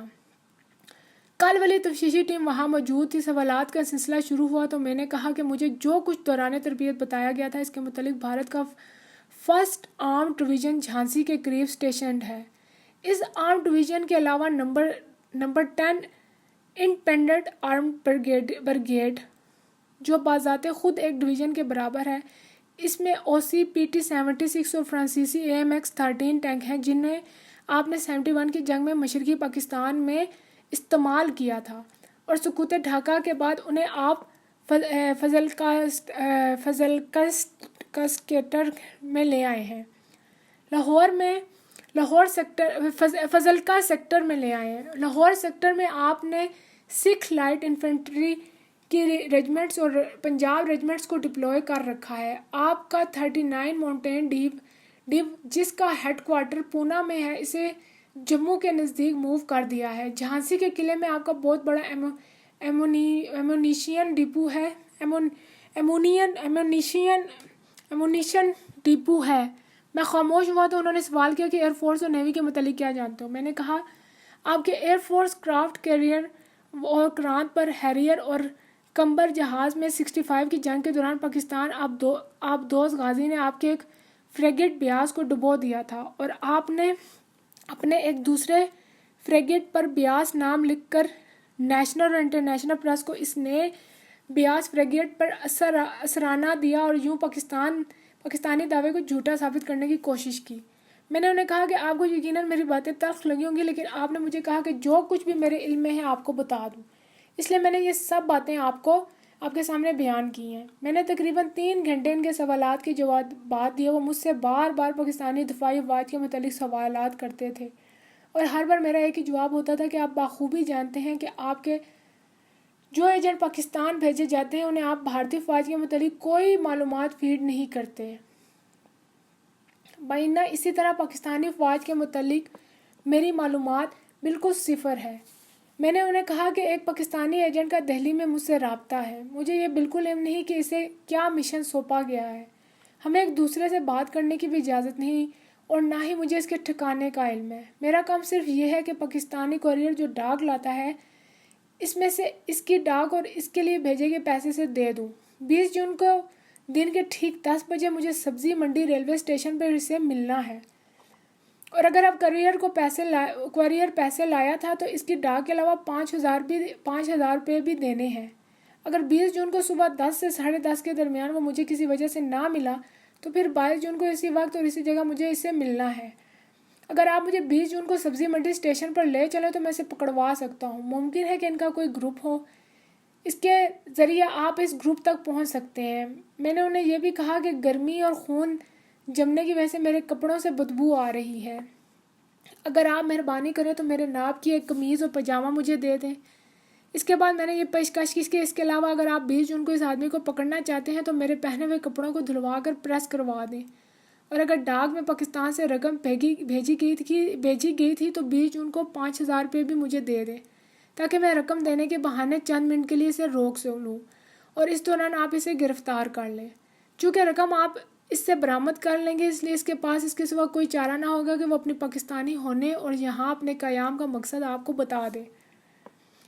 کل والی تفتیشی ٹیم وہاں موجود تھی۔ سوالات کا سلسلہ شروع ہوا تو میں نے کہا کہ مجھے جو کچھ دوران تربیت بتایا گیا تھا اس کے متعلق بھارت کا فرسٹ آرمڈ ڈویژن جھانسی کے قریب سٹیشنڈ ہے۔ اس آرمڈ ڈویژن کے علاوہ نمبر 10 انڈیپینڈنٹ آرمڈ بریگیڈ جو بذات خود ایک ڈویژن کے برابر ہے، اس میں اوسی PT-76 اور فرانسیسی AMX 13 ٹینک ہیں جنہیں آپ نے 71 کی جنگ میں مشرقی پاکستان میں استعمال کیا تھا، اور سقوط ڈھاکہ کے بعد انہیں آپ فزلکا میں لے آئے ہیں۔ فزلکا سیکٹر میں لے آئے ہیں۔ لاہور سیکٹر میں آپ نے سکھ لائٹ انفینٹری کی ریجمنٹس اور پنجاب ریجمنٹس کو ڈپلوائے کر رکھا ہے۔ آپ کا 39 ماؤنٹین ڈیو جس کا ہیڈ کوارٹر پونا میں ہے، اسے جموں کے نزدیک موو کر دیا ہے۔ جھانسی کے قلعے میں آپ کا بہت بڑا ایمونیشن ڈپو ہے۔ میں خاموش ہوا تو انہوں نے سوال کیا کہ ایئر فورس اور نیوی کے متعلق کیا جانتے ہو؟ میں نے کہا آپ کے ایئر فورس کرافٹ کیریئر اور کرانت پر ہیریئر اور کمبر جہاز میں 65 کی جنگ کے دوران پاکستان آبدوز غازی نے آپ کے ایک فریگیٹ بیاس کو ڈبو دیا تھا، اور آپ نے اپنے ایک دوسرے فریگیٹ پر بیاس نام لکھ کر نیشنل اور انٹرنیشنل پریس کو اس نئے بیاس فریگیٹ پر اثرانہ دیا اور یوں پاکستانی دعوے کو جھوٹا ثابت کرنے کی کوشش کی۔ میں نے انہیں کہا کہ آپ کو یقیناً میری باتیں تلخ لگی ہوں گی، لیکن آپ نے مجھے کہا کہ جو کچھ بھی میرے علم میں ہے آپ کو بتا دوں، اس لیے میں نے یہ سب باتیں آپ کے سامنے بیان کی ہیں۔ میں نے تقریباً 3 گھنٹے ان کے سوالات کے جوابات دیے۔ وہ مجھ سے بار بار پاکستانی دفاعی افواج کے متعلق سوالات کرتے تھے، اور ہر بار میرا ایک ہی جواب ہوتا تھا کہ آپ بخوبی جانتے ہیں کہ آپ کے جو ایجنٹ پاکستان بھیجے جاتے ہیں انہیں آپ بھارتی افواج کے متعلق کوئی معلومات فیڈ نہیں کرتے۔ بائنہ اسی طرح پاکستانی افواج کے متعلق میری معلومات بالکل صفر ہے۔ میں نے انہیں کہا کہ ایک پاکستانی ایجنٹ کا دہلی میں مجھ سے رابطہ ہے۔ مجھے یہ بالکل علم نہیں کہ اسے کیا مشن سونپا گیا ہے۔ ہمیں ایک دوسرے سے بات کرنے کی بھی اجازت نہیں، اور نہ ہی مجھے اس کے ٹھکانے کا علم ہے۔ میرا کام صرف یہ ہے کہ پاکستانی کوریئر جو ڈاک لاتا ہے اس میں سے اس کی ڈاک اور اس کے لیے بھیجے گئے پیسے سے دے دوں۔ 20 جون کو دن کے ٹھیک 10 بجے مجھے سبزی منڈی ریلوے اسٹیشن پر اسے ملنا ہے، اور اگر اب کوریئر پیسے لایا تھا تو اس کی ڈاک کے علاوہ 5,000 روپے بھی دینے ہیں۔ اگر 20 جون کو صبح 10 سے 10:30 کے درمیان وہ مجھے کسی وجہ سے نہ ملا تو پھر 22 جون کو اسی وقت اور اسی جگہ مجھے اسے ملنا ہے۔ اگر آپ مجھے 20 جون کو سبزی منڈی اسٹیشن پر لے چلیں تو میں اسے پکڑوا سکتا ہوں۔ ممکن ہے کہ ان کا کوئی گروپ ہو، اس کے ذریعے آپ اس گروپ تک پہنچ سکتے ہیں۔ میں نے انہیں یہ بھی کہا کہ گرمی اور خون جمنے کی وجہ سے میرے کپڑوں سے بدبو آ رہی ہے۔ اگر آپ مہربانی کریں تو میرے ناپ کی ایک قمیض اور پاجامہ مجھے دے دیں۔ اس کے بعد میں نے یہ پیشکش کی کہ اس کے علاوہ اگر آپ 20 جون کو اس آدمی کو پکڑنا چاہتے ہیں تو میرے پہنے ہوئے کپڑوں کو دھلوا کر پریس کروا دیں، اور اگر ڈاک میں پاکستان سے رقم بھیجی گئی تھی تو 20 جون کو 5,000 روپے بھی مجھے دے دیں، تاکہ میں رقم دینے کے بہانے چند منٹ کے لیے اسے روک لوں، اور اس دوران آپ اسے گرفتار کر لیں۔ چونکہ رقم آپ اس سے برآمد کر لیں گے، اس لیے اس کے پاس اس کے سوا کوئی چارہ نہ ہوگا کہ وہ اپنی پاکستانی ہونے اور یہاں اپنے قیام کا مقصد آپ کو بتا دے۔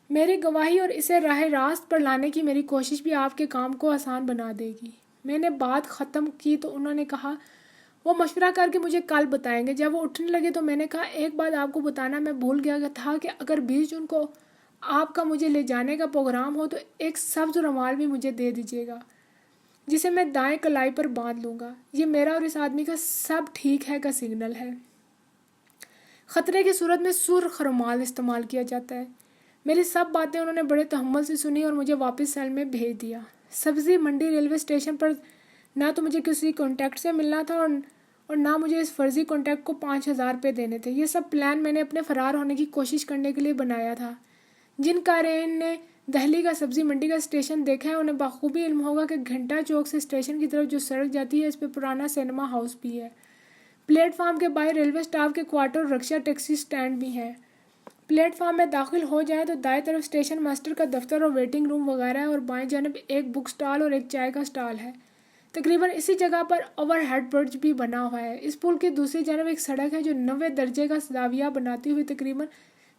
میری گواہی اور اسے راہ راست پر لانے کی میری کوشش بھی آپ کے کام کو آسان بنا دے گی۔ میں نے بات ختم کی تو انہوں نے کہا وہ مشورہ کر کے مجھے کل بتائیں گے۔ جب وہ اٹھنے لگے تو میں نے کہا ایک بات آپ کو بتانا میں بھول گیا تھا کہ اگر 20 جون کو آپ کا مجھے لے جانے کا پروگرام ہو تو ایک سبز رومال بھی مجھے دے دیجیے گا جسے میں دائیں کلائی پر باندھ لوں گا۔ یہ میرا اور اس آدمی کا سب ٹھیک ہے کا سگنل ہے۔ خطرے کی صورت میں سرخ رومال استعمال کیا جاتا ہے۔ میری سب باتیں انہوں نے بڑے تحمل سے سنی اور مجھے واپس سیل میں بھیج دیا۔ سبزی منڈی ریلوے اسٹیشن پر نہ تو مجھے کسی کانٹیکٹ سے ملنا تھا اور نہ مجھے اس فرضی کانٹیکٹ کو 5,000 روپے دینے تھے۔ یہ سب پلان میں نے اپنے فرار ہونے کی کوشش کرنے کے لیے بنایا تھا۔ جن قارئین نے دہلی کا سبزی منڈی کا اسٹیشن دیکھا ہے انہیں بخوبی علم ہوگا کہ گھنٹہ چوک سے اسٹیشن کی طرف جو سڑک جاتی ہے اس پہ پرانا سینما ہاؤس بھی ہے۔ پلیٹ فارم کے باہر ریلوے اسٹاف کے کوارٹر اور رکشہ ٹیکسی سٹینڈ بھی ہیں۔ پلیٹ فارم میں داخل ہو جائیں تو دائیں طرف اسٹیشن ماسٹر کا دفتر اور ویٹنگ روم وغیرہ ہے اور بائیں جانب ایک بک سٹال اور ایک چائے کا سٹال ہے۔ تقریباً اسی جگہ پر اوور ہیڈ برج بھی بنا ہوا ہے۔ اس پل کی دوسری جانب ایک سڑک ہے جو 90 درجے کا زاویہ بناتی ہوئی تقریباً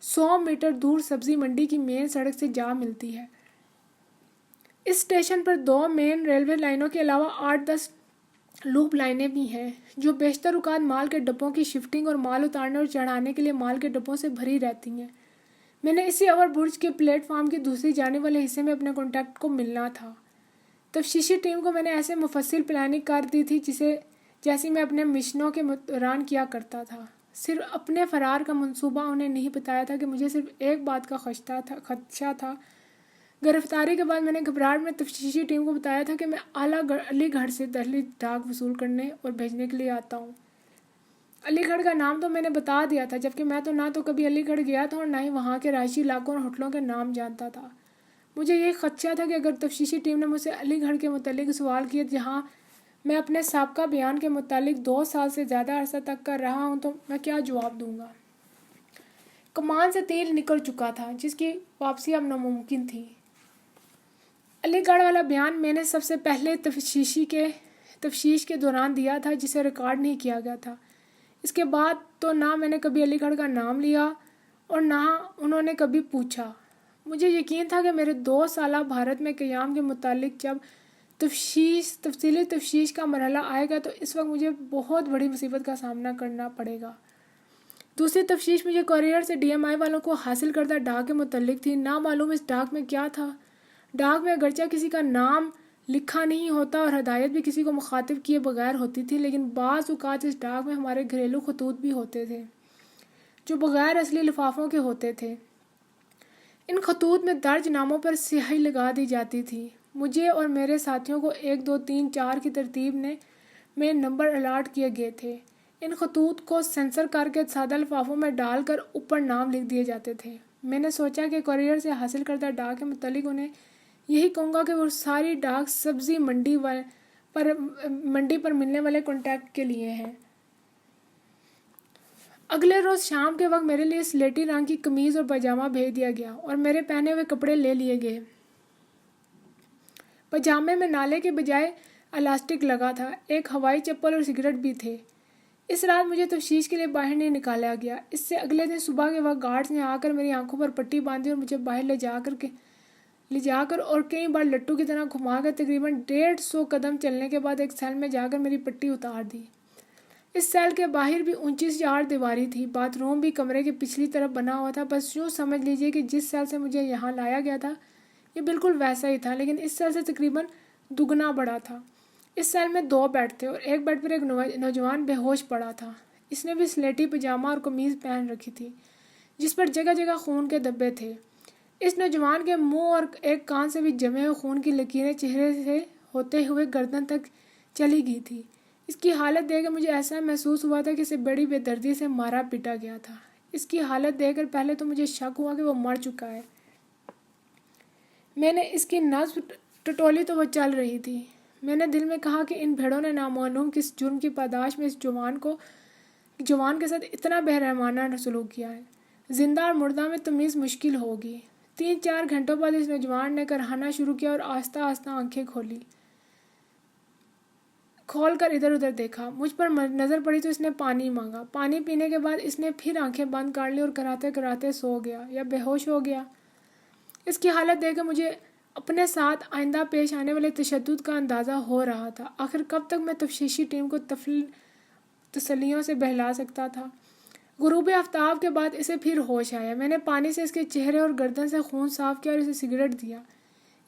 100 میٹر دور سبزی منڈی کی مین سڑک سے جا ملتی ہے۔ اس اسٹیشن پر 2 مین ریلوے لائنوں کے علاوہ 8-10 لوپ لائنیں بھی ہیں جو بیشتر اوقات مال کے ڈبوں کی شفٹنگ اور مال اتارنے اور چڑھانے کے لیے مال کے ڈبوں سے بھری رہتی ہیں۔ میں نے اسی اوور برج کے پلیٹ فارم کی دوسری جانب والے حصے میں اپنے کانٹیکٹ کو ملنا تھا۔ تفتیشی ٹیم کو میں نے ایسے مفصل پلاننگ کر دی تھی جیسی میں اپنے مشنوں کے دوران کیا کرتا تھا۔ صرف اپنے فرار کا منصوبہ انہیں نہیں بتایا تھا کہ مجھے صرف ایک بات کا خدشہ تھا۔ گرفتاری کے بعد میں نے گھبراہٹ میں تفتیشی ٹیم کو بتایا تھا کہ میں علی گڑھ سے دہلی ڈاک وصول کرنے اور بھیجنے کے لیے آتا ہوں۔ علی گڑھ کا نام تو میں نے بتا دیا تھا جبکہ میں تو نہ تو کبھی علی گڑھ گیا تھا اور نہ ہی وہاں کے رہائشی علاقوں اور ہوٹلوں کے نام جانتا تھا۔ مجھے یہ خدشہ تھا کہ اگر تفتیشی ٹیم نے مجھ سے علی گڑھ کے متعلق سوال کیے جہاں میں اپنے سابقہ بیان کے متعلق 2 سال سے زیادہ عرصہ تک کر رہا ہوں تو میں کیا جواب دوں گا۔ کمان سے تیر نکل چکا تھا جس کی واپسی اب ناممکن تھی۔ علی گڑھ والا بیان میں نے سب سے پہلے تفتیش کے دوران دیا تھا جسے ریکارڈ نہیں کیا گیا تھا۔ اس کے بعد تو نہ میں نے کبھی علی گڑھ کا نام لیا اور نہ انہوں نے کبھی پوچھا۔ مجھے یقین تھا کہ میرے 2 سالہ بھارت میں قیام کے متعلق جب تفصیلی تفتیش کا مرحلہ آئے گا تو اس وقت مجھے بہت بڑی مصیبت کا سامنا کرنا پڑے گا۔ دوسری تفتیش مجھے کوریئر سے ڈی ایم آئی والوں کو حاصل کردہ ڈاک کے متعلق تھی۔ نہ معلوم اس ڈاک میں کیا تھا۔ ڈاک میں اگرچہ کسی کا نام لکھا نہیں ہوتا اور ہدایت بھی کسی کو مخاطب کیے بغیر ہوتی تھی لیکن بعض اوقات اس ڈاک میں ہمارے گھریلو خطوط بھی ہوتے تھے جو بغیر اصلی لفافوں کے ہوتے تھے۔ ان خطوط میں درج ناموں پر سیاہی لگا دی جاتی تھی۔ مجھے اور میرے ساتھیوں کو 1 2 3 4 کی ترتیب میں نمبر الاٹ کیے گئے تھے۔ ان خطوط کو سینسر کر کے سادہ لفافوں میں ڈال کر اوپر نام لکھ دیے جاتے تھے۔ میں نے سوچا کہ کوریئر سے حاصل کردہ ڈاک کے متعلق انہیں یہی کہوں گا کہ وہ ساری ڈاک سبزی منڈی پر ملنے والے کانٹیکٹ کے لیے ہیں۔ اگلے روز شام کے وقت میرے لیے سلیٹی رنگ کی قمیض اور پاجامہ بھیج دیا گیا اور میرے پہنے ہوئے کپڑے لے لیے گئے۔ پاجامے میں نالے کے بجائے الاسٹک لگا تھا۔ ایک ہوائی چپل اور سگریٹ بھی تھے۔ اس رات مجھے تفتیش کے لیے باہر نہیں نکالا گیا۔ اس سے اگلے دن صبح کے وقت گارڈز نے آ کر میری آنکھوں پر پٹی باندھی اور مجھے باہر لے جا کر اور کئی بار لٹو کی طرح گھما کر تقریباً 150 قدم چلنے کے بعد ایک سیل میں جا کر میری پٹی اتار دی۔ اس سیل کے باہر بھی اونچی چار دیواری تھی۔ باتھ روم بھی کمرے کے پچھلی طرف بنا ہوا تھا۔ بس یوں سمجھ لیجیے کہ جس سیل سے مجھے یہاں لایا گیا تھا یہ بالکل ویسا ہی تھا لیکن اس سیل سے تقریباً دگنا بڑا تھا۔ اس سیل میں 2 بیڈ تھے اور ایک بیڈ پر ایک نوجوان بے ہوش پڑا تھا۔ اس نے بھی سلیٹی پاجامہ اور قمیض پہن رکھی تھی جس پر جگہ جگہ خون کے دھبے تھے۔ اس نوجوان کے منہ اور ایک کان سے بھی جمے ہوئے خون کی لکیریں چہرے سے ہوتے ہوئے گردن تک چلی گئی تھی۔ اس کی حالت دیکھ کر مجھے ایسا محسوس ہوا تھا کہ اسے بڑی بے دردی سے مارا پیٹا گیا تھا۔ اس کی حالت دیکھ کر پہلے تو مجھے شک ہوا کہ وہ مر چکا ہے۔ میں نے اس کی نبض ٹٹولی تو وہ چل رہی تھی۔ میں نے دل میں کہا کہ ان بھیڑوں نے نامعلوم کس جرم کی پاداش میں اس جوان کے ساتھ اتنا بے رحمانہ سلوک کیا ہے۔ زندہ اور مردہ میں تمیز مشکل ہوگی۔ 3-4 گھنٹوں بعد اس نوجوان نے کرہنا شروع کیا اور آہستہ آہستہ آنکھیں کھول کر ادھر ادھر دیکھا۔ مجھ پر نظر پڑی تو اس نے پانی مانگا۔ پانی پینے کے بعد اس نے پھر آنکھیں بند کر لی اور کراتے کراتے سو گیا یا بے ہوش ہو گیا۔ اس کی حالت دیکھ کر مجھے اپنے ساتھ آئندہ پیش آنے والے تشدد کا اندازہ ہو رہا تھا۔ آخر کب تک میں تفتیشی ٹیم کو تسلیوں سے بہلا سکتا تھا؟ غروب آفتاب کے بعد اسے پھر ہوش آیا۔ میں نے پانی سے اس کے چہرے اور گردن سے خون صاف کیا اور اسے سگریٹ دیا۔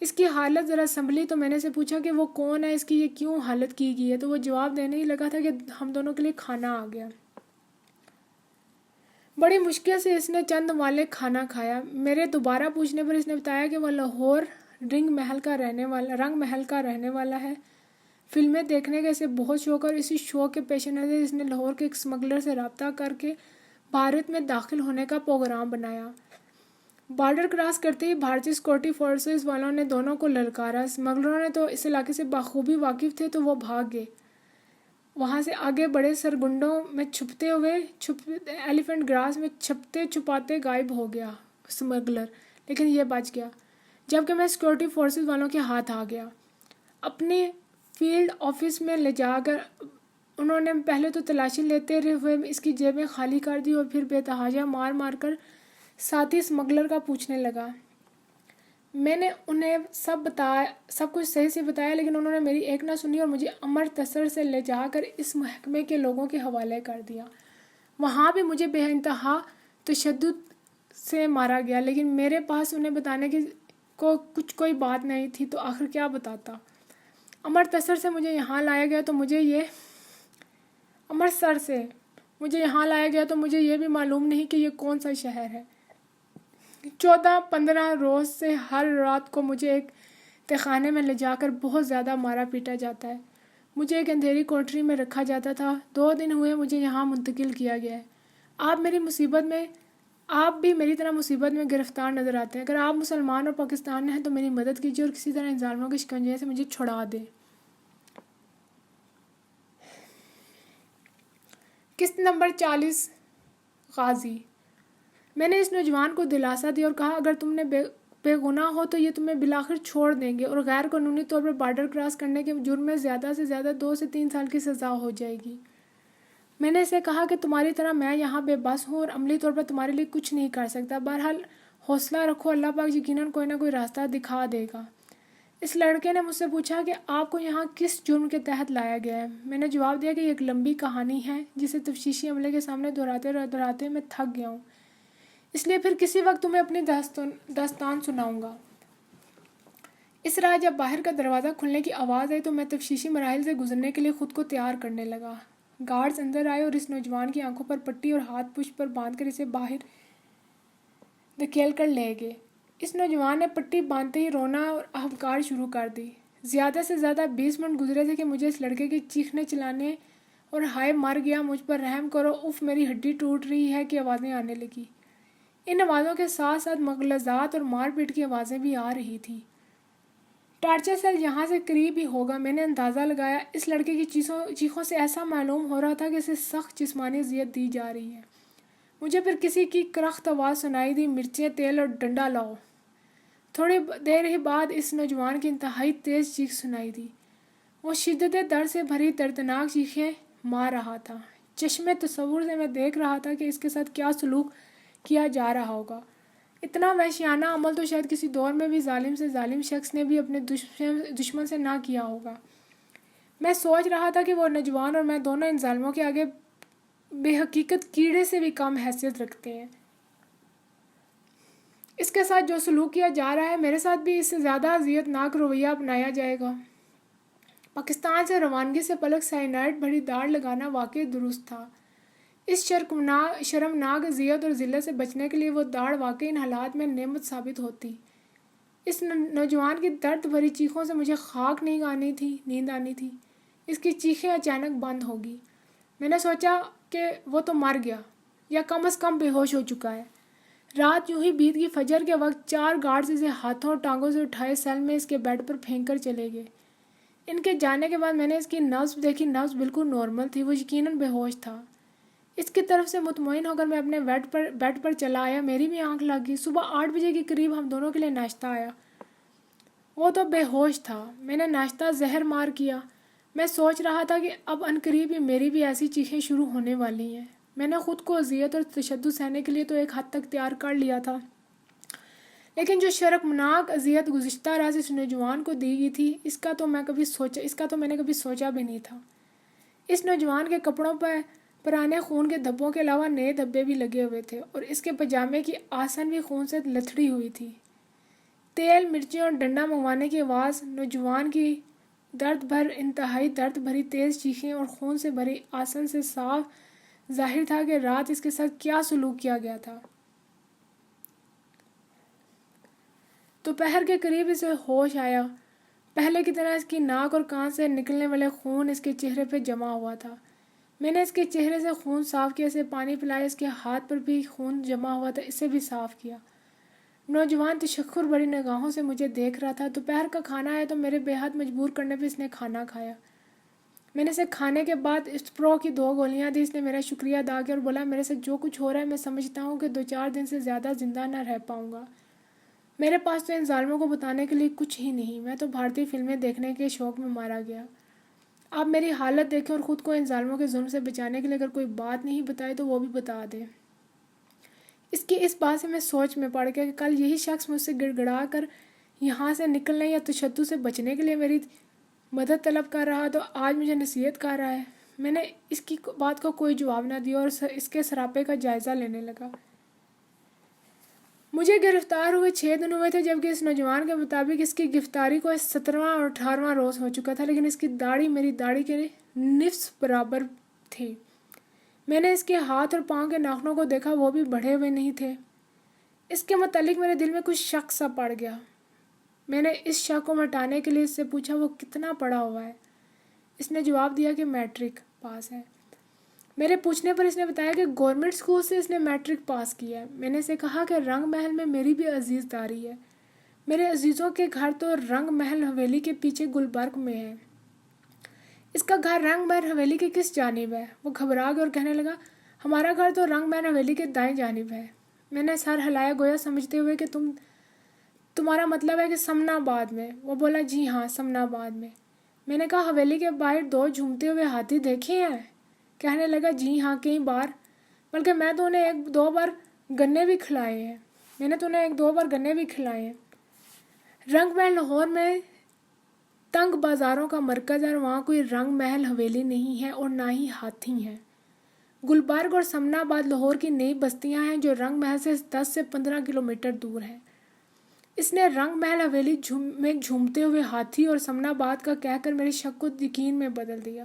اس کی حالت ذرا سنبھلی تو میں نے اسے پوچھا کہ وہ کون ہے، اس کی یہ کیوں حالت کی گئی ہے، تو وہ جواب دینے ہی لگا تھا کہ ہم دونوں کے لیے کھانا آ گیا۔ بڑی مشکل سے اس نے چند والے کھانا کھایا۔ میرے دوبارہ پوچھنے پر اس نے بتایا کہ وہ لاہور رنگ محل کا رہنے والا ہے۔ فلمیں دیکھنے کا اسے بہت شوق ہے اور اسی شوق کے پیش نظر اس نے لاہور کے ایک اسمگلر سے رابطہ کر کے بھارت میں داخل ہونے کا پروگرام بنایا۔ بارڈر کراس کرتے ہی بھارتی سیکورٹی فورسز والوں نے دونوں کو للکارا۔ اسمگلروں نے تو اس علاقے سے بخوبی واقف تھے تو وہ بھاگ گئے، وہاں سے آگے بڑے سرگنڈوں میں ایلیفنٹ گراس میں چھپتے چھپاتے غائب ہو گیا اسمگلر، لیکن یہ بچ گیا، جبکہ میں سیکورٹی فورسز والوں کے ہاتھ آ گیا۔ اپنی فیلڈ آفس میں لے جا کر انہوں نے پہلے تو تلاشی لیتے ہوئے اس کی جیبیں خالی کر دی اور پھر بے تحاشا مار مار کر ساتھی اسمگلر کا پوچھنے لگا۔ میں نے انہیں سب کچھ صحیح سے بتایا، لیکن انہوں نے میری ایک نہ سنی اور مجھے امرتسر سے لے جا کر اس محکمے کے لوگوں کے حوالے کر دیا۔ وہاں بھی مجھے بے انتہا تشدد سے مارا گیا، لیکن میرے پاس انہیں بتانے کی کوئی بات نہیں تھی، تو آخر کیا بتاتا۔ امرتسر سے مجھے یہاں لایا گیا تو مجھے یہ بھی معلوم نہیں کہ یہ کون سا شہر ہے۔ 14-15 روز سے ہر رات کو مجھے ایک تہخانے میں لے جا کر بہت زیادہ مارا پیٹا جاتا ہے۔ مجھے ایک اندھیری کوٹری میں رکھا جاتا تھا۔ 2 دن ہوئے مجھے یہاں منتقل کیا گیا ہے۔ آپ بھی میری طرح مصیبت میں گرفتار نظر آتے ہیں۔ اگر آپ مسلمان اور پاکستان ہیں تو میری مدد کیجیے اور کسی طرح ان ظالموں کے شکنجے سے مجھے چھڑا دیں۔ قسط نمبر 40 غازی۔ میں نے اس نوجوان کو دلاسا دیا اور کہا اگر تم نے بے گناہ ہو تو یہ تمہیں بالآخر چھوڑ دیں گے اور غیر قانونی طور پر بارڈر کراس کرنے کے جرم میں زیادہ سے زیادہ 2 سے 3 سال کی سزا ہو جائے گی۔ میں نے اسے کہا کہ تمہاری طرح میں یہاں بے بس ہوں اور عملی طور پر تمہارے لیے کچھ نہیں کر سکتا۔ بہرحال حوصلہ رکھو، اللہ پاک یقیناً کوئی نہ کوئی راستہ دکھا دے گا۔ اس لڑکے نے مجھ سے پوچھا کہ آپ کو یہاں کس جرم کے تحت لایا گیا ہے؟ میں نے جواب دیا کہ یہ ایک لمبی کہانی ہے جسے تفتیشی عملے کے سامنے دہراتے میں تھک گیا ہوں، اس لیے پھر کسی وقت تمہیں اپنی داستان سناؤں گا۔ اس رات جب باہر کا دروازہ کھلنے کی آواز آئی تو میں تفتیشی مراحل سے گزرنے کے لیے خود کو تیار کرنے لگا۔ گارڈز اندر آئے اور اس نوجوان کی آنکھوں پر پٹی اور ہاتھ پشت پر باندھ کر اسے باہر دھکیل کر لے گئے۔ اس نوجوان نے پٹی باندھتے ہی رونا اور ہبکار شروع کر دی۔ زیادہ سے زیادہ 20 منٹ گزرے تھے کہ مجھے اس لڑکے کے چیخنے چلانے اور ہائے مر گیا، مجھ پر رحم کرو، اف میری ہڈی ٹوٹ رہی ہے کی آوازیں آنے لگی۔ ان آوازوں کے ساتھ ساتھ مغالطات اور مار پیٹ کی آوازیں بھی آ رہی تھیں۔ ٹارچر سیل یہاں سے قریب ہی ہوگا، میں نے اندازہ لگایا۔ اس لڑکے کی چیخوں سے ایسا معلوم ہو رہا تھا کہ اسے سخت جسمانی اذیت دی جا رہی ہے۔ مجھے پھر کسی کی کرخت آواز سنائی دی، مرچیں، تیل اور ڈنڈا لاؤ۔ تھوڑی دیر ہی بعد اس نوجوان کی انتہائی تیز چیخ سنائی دی۔ وہ شدت درد سے بھری دردناک چیخیں مار رہا تھا۔ چشمے تصور سے میں دیکھ رہا تھا کہ اس کے ساتھ کیا سلوک کیا جا رہا ہوگا۔ اتنا وحشیانہ عمل تو شاید کسی دور میں بھی ظالم سے ظالم شخص نے بھی اپنے دشمن سے نہ کیا ہوگا۔ میں سوچ رہا تھا کہ وہ نوجوان اور میں دونوں ان ظالموں کے آگے بے حقیقت کیڑے سے بھی کم حیثیت رکھتے ہیں۔ اس کے ساتھ جو سلوک کیا جا رہا ہے میرے ساتھ بھی اس سے زیادہ اذیت ناک رویہ اپنایا جائے گا۔ پاکستان سے روانگی سے پلک سائنائڈ بھری داڑھ لگانا واقعی درست تھا۔ اس شرمناک اذیت اور ذلت سے بچنے کے لیے وہ داڑھ واقعی ان حالات میں نعمت ثابت ہوتی۔ اس نوجوان کی درد بھری چیخوں سے مجھے نیند آنی تھی۔ اس کی چیخیں اچانک بند ہوگی۔ میں نے سوچا کہ وہ تو مر گیا یا کم از کم بے ہوش ہو چکا ہے۔ رات یوں ہی بیت گئی۔ فجر کے وقت 4 گارڈز اسے ہاتھوں اور ٹانگوں سے اٹھائے سیل میں اس کے بیڈ پر پھینک کر چلے گئے۔ ان کے جانے کے بعد میں نے اس کی نبض دیکھی۔ نبض بالکل نارمل تھی، وہ یقیناً بے ہوش تھا۔ اس کی طرف سے مطمئن ہو کر میں اپنے بیڈ پر چلا آیا۔ میری بھی آنکھ لگ گئی۔ صبح 8 بجے کے قریب ہم دونوں کے لیے ناشتہ آیا۔ وہ تو بے ہوش تھا۔ میں نے ناشتہ زہر مار کیا۔ میں سوچ رہا تھا کہ اب عنقریب ہی میری بھی ایسی چیخیں شروع ہونے والی ہیں۔ میں نے خود کو اذیت اور تشدد سہنے کے لیے تو ایک حد تک تیار کر لیا تھا، لیکن جو شرمناک اذیت گزشتہ رات اس نوجوان کو دی گئی تھی، اس کا تو میں نے کبھی سوچا بھی نہیں تھا۔ اس نوجوان کے کپڑوں پر پرانے خون کے دھبوں کے علاوہ نئے دھبے بھی لگے ہوئے تھے، اور اس کے پجامے کی آسن بھی خون سے لتھڑی ہوئی تھی۔ تیل، مرچیں اور ڈنڈا منگوانے کی آواز، نوجوان کی انتہائی درد بھری تیز چیخیں اور خون سے بھری آسن سے صاف ظاہر تھا کہ رات اس کے ساتھ کیا سلوک کیا گیا تھا۔ دوپہر کے قریب اسے ہوش آیا۔ پہلے کی طرح اس کی ناک اور کان سے نکلنے والے خون اس کے چہرے پہ جمع ہوا تھا۔ میں نے اس کے چہرے سے خون صاف کیا، اسے پانی پلایا، اس کے ہاتھ پر بھی خون جمع ہوا تھا، اسے بھی صاف کیا۔ نوجوان تشکر بھری نگاہوں سے مجھے دیکھ رہا تھا۔ دوپہر کا کھانا آیا تو میرے بے حد مجبور کرنے پہ اس نے کھانا کھایا۔ میں نے اسے کھانے کے بعد اسپرو کی 2 گولیاں دی۔ اس نے میرا شکریہ ادا کیا اور بولا، میرے سے جو کچھ ہو رہا ہے میں سمجھتا ہوں کہ 2-4 دن سے زیادہ زندہ نہ رہ پاؤں گا۔ میرے پاس تو ان ظالموں کو بتانے کے لیے کچھ ہی نہیں، میں تو بھارتی فلمیں دیکھنے کے شوق میں مارا گیا۔ آپ میری حالت دیکھیں اور خود کو ان ظالموں کے ظلم سے بچانے کے لیے اگر کوئی بات نہیں بتائے تو وہ بھی بتا دیں۔ اس بات سے میں سوچ میں پڑ گیا کہ کل یہی شخص مجھ سے گڑ گڑا کر یہاں سے نکلنے یا تشدد سے بچنے کے لیے میری مدد طلب کر رہا، تو آج مجھے نصیحت کر رہا ہے۔ میں نے اس کی بات کو کوئی جواب نہ دیا اور اس کے سراپے کا جائزہ لینے لگا۔ مجھے گرفتار ہوئے 6 دن ہوئے تھے، جبکہ اس نوجوان کے مطابق اس کی گرفتاری کو 17واں اور 18واں روز ہو چکا تھا، لیکن اس کی داڑھی میری داڑھی کے نصف برابر تھی۔ میں نے اس کے ہاتھ اور پاؤں کے ناخنوں کو دیکھا، وہ بھی بڑھے ہوئے نہیں تھے۔ اس کے متعلق میرے دل میں کچھ شک سا پڑ گیا۔ میں نے اس شک کو مٹانے کے لیے اس سے پوچھا، وہ کتنا پڑھا ہوا ہے؟ اس نے جواب دیا کہ میٹرک پاس ہے۔ میرے پوچھنے پر اس نے بتایا کہ گورنمنٹ اسکول سے اس نے میٹرک پاس کیا ہے۔ میں نے اسے کہا کہ رنگ محل میں میری بھی عزیز داری ہے۔ میرے عزیزوں کے گھر تو رنگ محل حویلی کے پیچھے گلبرگ میں ہے۔ اس کا گھر رنگ محل حویلی کے کس جانب ہے؟ وہ گھبرا گیا اور کہنے لگا، ہمارا گھر تو رنگ محل حویلی کے دائیں جانب ہے۔ میں نے سر ہلایا گویا سمجھتے ہوئے کہ تمہارا مطلب ہے کہ سمنا آباد میں؟ وہ بولا، جی ہاں، سمنا آباد میں۔ میں نے کہا، حویلی کے باہر 2 جھومتے ہوئے ہاتھی دیکھے ہیں؟ کہنے لگا، جی ہاں، کئی بار، بلکہ میں تو انہیں 1-2 بار گنے بھی کھلائے ہیں۔ رنگ محل لاہور میں تنگ بازاروں کا مرکز ہے اور وہاں کوئی رنگ محل حویلی نہیں ہے اور نہ ہی ہاتھی ہیں۔ گلبرگ اور سمنا آباد لاہور کی نئی بستیاں ہیں جو رنگ محل سے 10 سے 15 کلومیٹر دور ہیں۔ اس نے رنگ محل حویلی میں جھومتے ہوئے ہاتھی اور سمنا آباد کا کہہ کر میرے شک کو یقین میں بدل دیا۔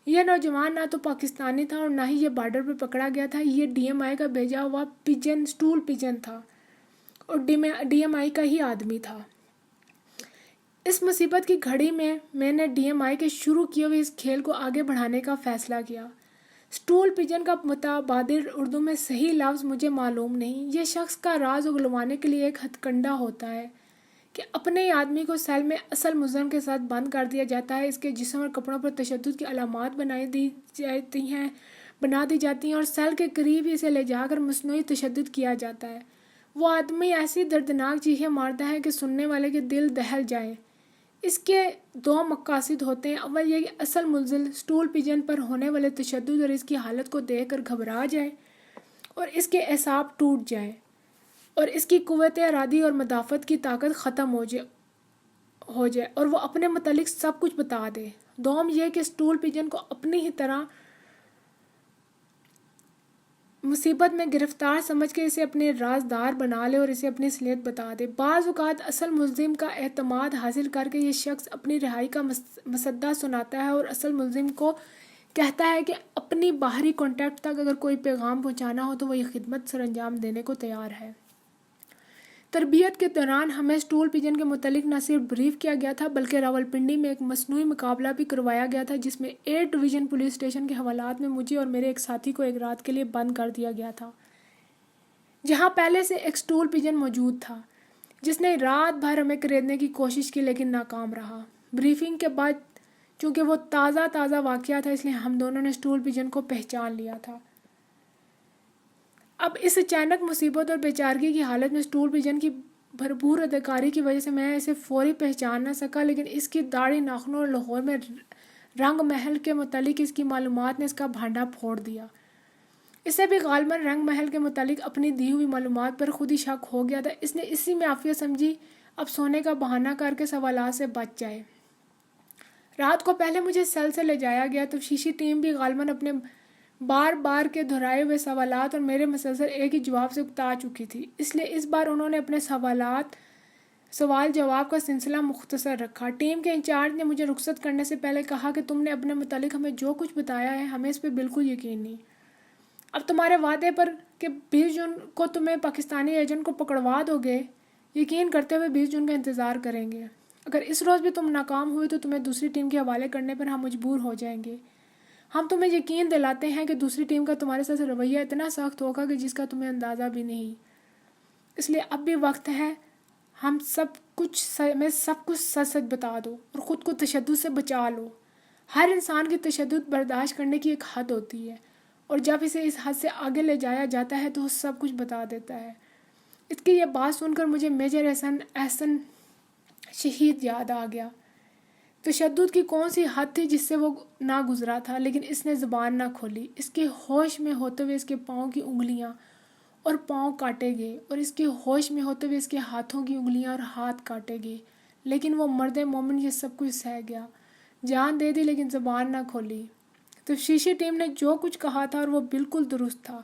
یہ نوجوان نہ تو پاکستانی تھا اور نہ ہی یہ بارڈر پہ پکڑا گیا تھا، یہ ڈی ایم آئی کا بھیجا ہوا سٹول پیجن تھا اور ڈی ایم آئی کا ہی آدمی تھا۔ اس مصیبت کی گھڑی میں نے ڈی ایم آئی کے شروع کیے ہوئے اس کھیل کو آگے بڑھانے کا فیصلہ کیا۔ سٹول پیجن کا متبادل اردو میں صحیح لفظ مجھے معلوم نہیں۔ یہ شخص کا راز اگلوانے کے لیے ایک ہتھ کنڈا ہوتا ہے کہ اپنے ہی آدمی کو سیل میں اصل مجرم کے ساتھ بند کر دیا جاتا ہے، اس کے جسم اور کپڑوں پر تشدد کی علامات بنا دی جاتی ہیں اور سیل کے قریب ہی اسے لے جا کر مصنوعی تشدد کیا جاتا ہے۔ وہ آدمی ایسی دردناک چیخیں مارتا ہے کہ سننے والے کے دل دہل جائیں۔ اس کے 2 مقاصد ہوتے ہیں، اول یہ کہ اصل ملزم سٹول پیجن پر ہونے والے تشدد اور اس کی حالت کو دیکھ کر گھبرا جائے اور اس کے اعصاب ٹوٹ جائیں اور اس کی قوت ارادی اور مدافعت کی طاقت ختم ہو جائے اور وہ اپنے متعلق سب کچھ بتا دے۔ دوم یہ کہ سٹول پیجن کو اپنی ہی طرح مصیبت میں گرفتار سمجھ کے اسے اپنے رازدار بنا لے اور اسے اپنی اصلیت بتا دے۔ بعض اوقات اصل ملزم کا اعتماد حاصل کر کے یہ شخص اپنی رہائی کا مصدع سناتا ہے اور اصل ملزم کو کہتا ہے کہ اپنی باہری کانٹیکٹ تک اگر کوئی پیغام پہنچانا ہو تو وہ یہ خدمت سر انجام دینے کو تیار ہے۔ تربیت کے دوران ہمیں سٹول پیجن کے متعلق نہ صرف بریف کیا گیا تھا بلکہ راولپنڈی میں ایک مصنوعی مقابلہ بھی کروایا گیا تھا جس میں 8 ڈویژن پولیس اسٹیشن کے حوالات میں مجھے اور میرے ایک ساتھی کو ایک رات کے لیے بند کر دیا گیا تھا، جہاں پہلے سے ایک سٹول پیجن موجود تھا جس نے رات بھر ہمیں خریدنے کی کوشش کی لیکن ناکام رہا۔ بریفنگ کے بعد چونکہ وہ تازہ واقعہ تھا اس لیے ہم دونوں نے سٹول پیجن کو پہچان لیا تھا۔ اب اس اچانک مصیبت اور بیچارگی کی حالت میں سٹول پیجن کی بھرپور اداکاری کی وجہ سے میں اسے فوری پہچان نہ سکا، لیکن اس کی داڑھی، ناخنوں اور لاہور میں رنگ محل کے متعلق اس کی معلومات نے اس کا بھانڈا پھوڑ دیا۔ اسے بھی غالباً رنگ محل کے متعلق اپنی دی ہوئی معلومات پر خود ہی شک ہو گیا تھا۔ اس نے اسی میں عافیت سمجھی اب سونے کا بہانہ کر کے سوالات سے بچ جائے۔ رات کو پہلے مجھے سیل سے لے جایا گیا۔ تفتیشی ٹیم بھی غالباً اپنے بار بار کے دہرائے ہوئے سوالات اور میرے مسلسل ایک ہی جواب سے اکتا چکی تھی، اس لیے اس بار انہوں نے اپنے سوال جواب کا سلسلہ مختصر رکھا۔ ٹیم کے انچارج نے مجھے رخصت کرنے سے پہلے کہا کہ تم نے اپنے متعلق ہمیں جو کچھ بتایا ہے ہمیں اس پہ بالکل یقین نہیں۔ اب تمہارے وعدے پر کہ 20 جون کو تمہیں پاکستانی ایجنٹ کو پکڑوا دو گے یقین کرتے ہوئے 20 جون کا انتظار کریں گے۔ اگر اس روز بھی تم ناکام ہوئے تو تمہیں دوسری ٹیم کے حوالے کرنے پر ہم مجبور ہو جائیں گے۔ ہم تمہیں یقین دلاتے ہیں کہ دوسری ٹیم کا تمہارے ساتھ رویہ اتنا سخت ہوگا کہ جس کا تمہیں اندازہ بھی نہیں۔ اس لیے اب بھی وقت ہے، ہم سب کچھ سچ بتا دو اور خود کو تشدد سے بچا لو۔ ہر انسان کی تشدد برداشت کرنے کی ایک حد ہوتی ہے، اور جب اسے اس حد سے آگے لے جایا جاتا ہے تو وہ سب کچھ بتا دیتا ہے۔ اس کی یہ بات سن کر مجھے میجر احسن شہید یاد آ گیا۔ تشدد کی کون سی حد تھی جس سے وہ نہ گزرا تھا، لیکن اس نے زبان نہ کھولی۔ اس کے ہوش میں ہوتے ہوئے اس کے پاؤں کی انگلیاں اور پاؤں کاٹے گئے، اور اس کے ہوش میں ہوتے ہوئے اس کے ہاتھوں کی انگلیاں اور ہاتھ کاٹے گئے، لیکن وہ مرد مومن یہ سب کچھ سہ گیا، جان دے دی لیکن زبان نہ کھولی۔ تفتیشی ٹیم نے جو کچھ کہا تھا اور وہ بالکل درست تھا۔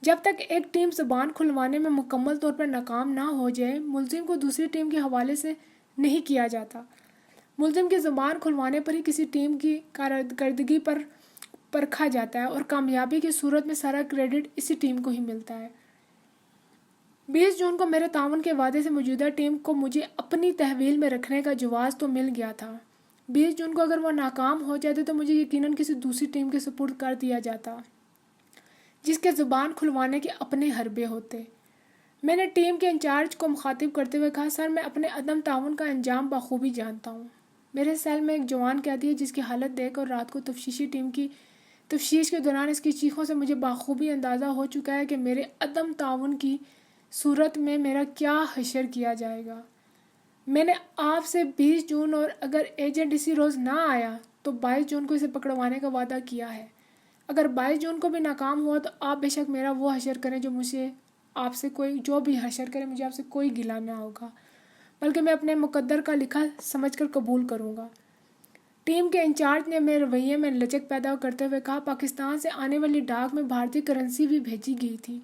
جب تک ایک ٹیم زبان کھلوانے میں مکمل طور پر ناکام نہ ہو جائے، ملزم کو دوسری ٹیم کے حوالے سے نہیں کیا جاتا۔ ملزم کی زبان کھلوانے پر ہی کسی ٹیم کی کارکردگی پر پرکھا جاتا ہے، اور کامیابی کی صورت میں سارا کریڈٹ اسی ٹیم کو ہی ملتا ہے۔ 20 جون کو میرے تعاون کے وعدے سے موجودہ ٹیم کو مجھے اپنی تحویل میں رکھنے کا جواز تو مل گیا تھا۔ 20 جون کو اگر وہ ناکام ہو جاتے تو مجھے یقیناً کسی دوسری ٹیم کے سپرد کر دیا جاتا جس کے زبان کھلوانے کے اپنے حربے ہوتے۔ میں نے ٹیم کے انچارج کو مخاطب کرتے ہوئے کہا، سر میں اپنے عدم تعاون کا انجام بخوبی جانتا ہوں۔ میرے سیل میں ایک جوان قیدی ہے جس کی حالت دیکھ کر رات کو تفتیشی ٹیم کی تفتیش کے دوران اس کی چیخوں سے مجھے بخوبی اندازہ ہو چکا ہے کہ میرے عدم تعاون کی صورت میں میرا کیا حشر کیا جائے گا۔ میں نے آپ سے 20 جون اور اگر ایجنٹ اسی روز نہ آیا تو 22 جون کو اسے پکڑوانے کا وعدہ کیا ہے۔ اگر 22 جون کو بھی ناکام ہوا تو آپ بے شک میرا وہ حشر کریں جو مجھے آپ سے کوئی گلہ نہ ہوگا، بلکہ میں اپنے مقدر کا لکھا سمجھ کر قبول کروں گا۔ ٹیم کے انچارج نے میرے رویے میں لچک پیدا کرتے ہوئے کہا، پاکستان سے آنے والی ڈاک میں بھارتی کرنسی بھی بھیجی گئی تھی۔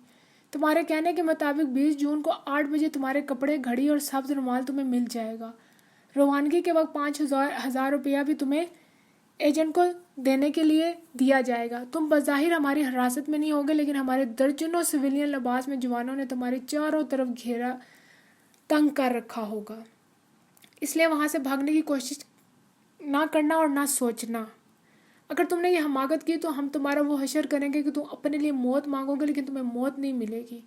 تمہارے کہنے کے مطابق 20 جون کو 8 بجے تمہارے کپڑے، گھڑی اور سبز رومال تمہیں مل جائے گا۔ روانگی کے وقت 5,000 روپیہ بھی تمہیں ایجنٹ کو دینے کے لیے دیا جائے گا۔ تم بظاہر ہماری حراست میں نہیں ہوگے، لیکن ہمارے درجنوں سویلین لباس میں جوانوں نے تمہارے چاروں طرف گھیرا تنگ کر رکھا ہوگا، اس لیے وہاں سے بھاگنے کی کوشش نہ کرنا اور نہ سوچنا۔ اگر تم نے یہ حماقت کی تو ہم تمہارا وہ حشر کریں گے کہ تم اپنے لیے موت مانگو گے لیکن تمہیں موت نہیں ملے گی۔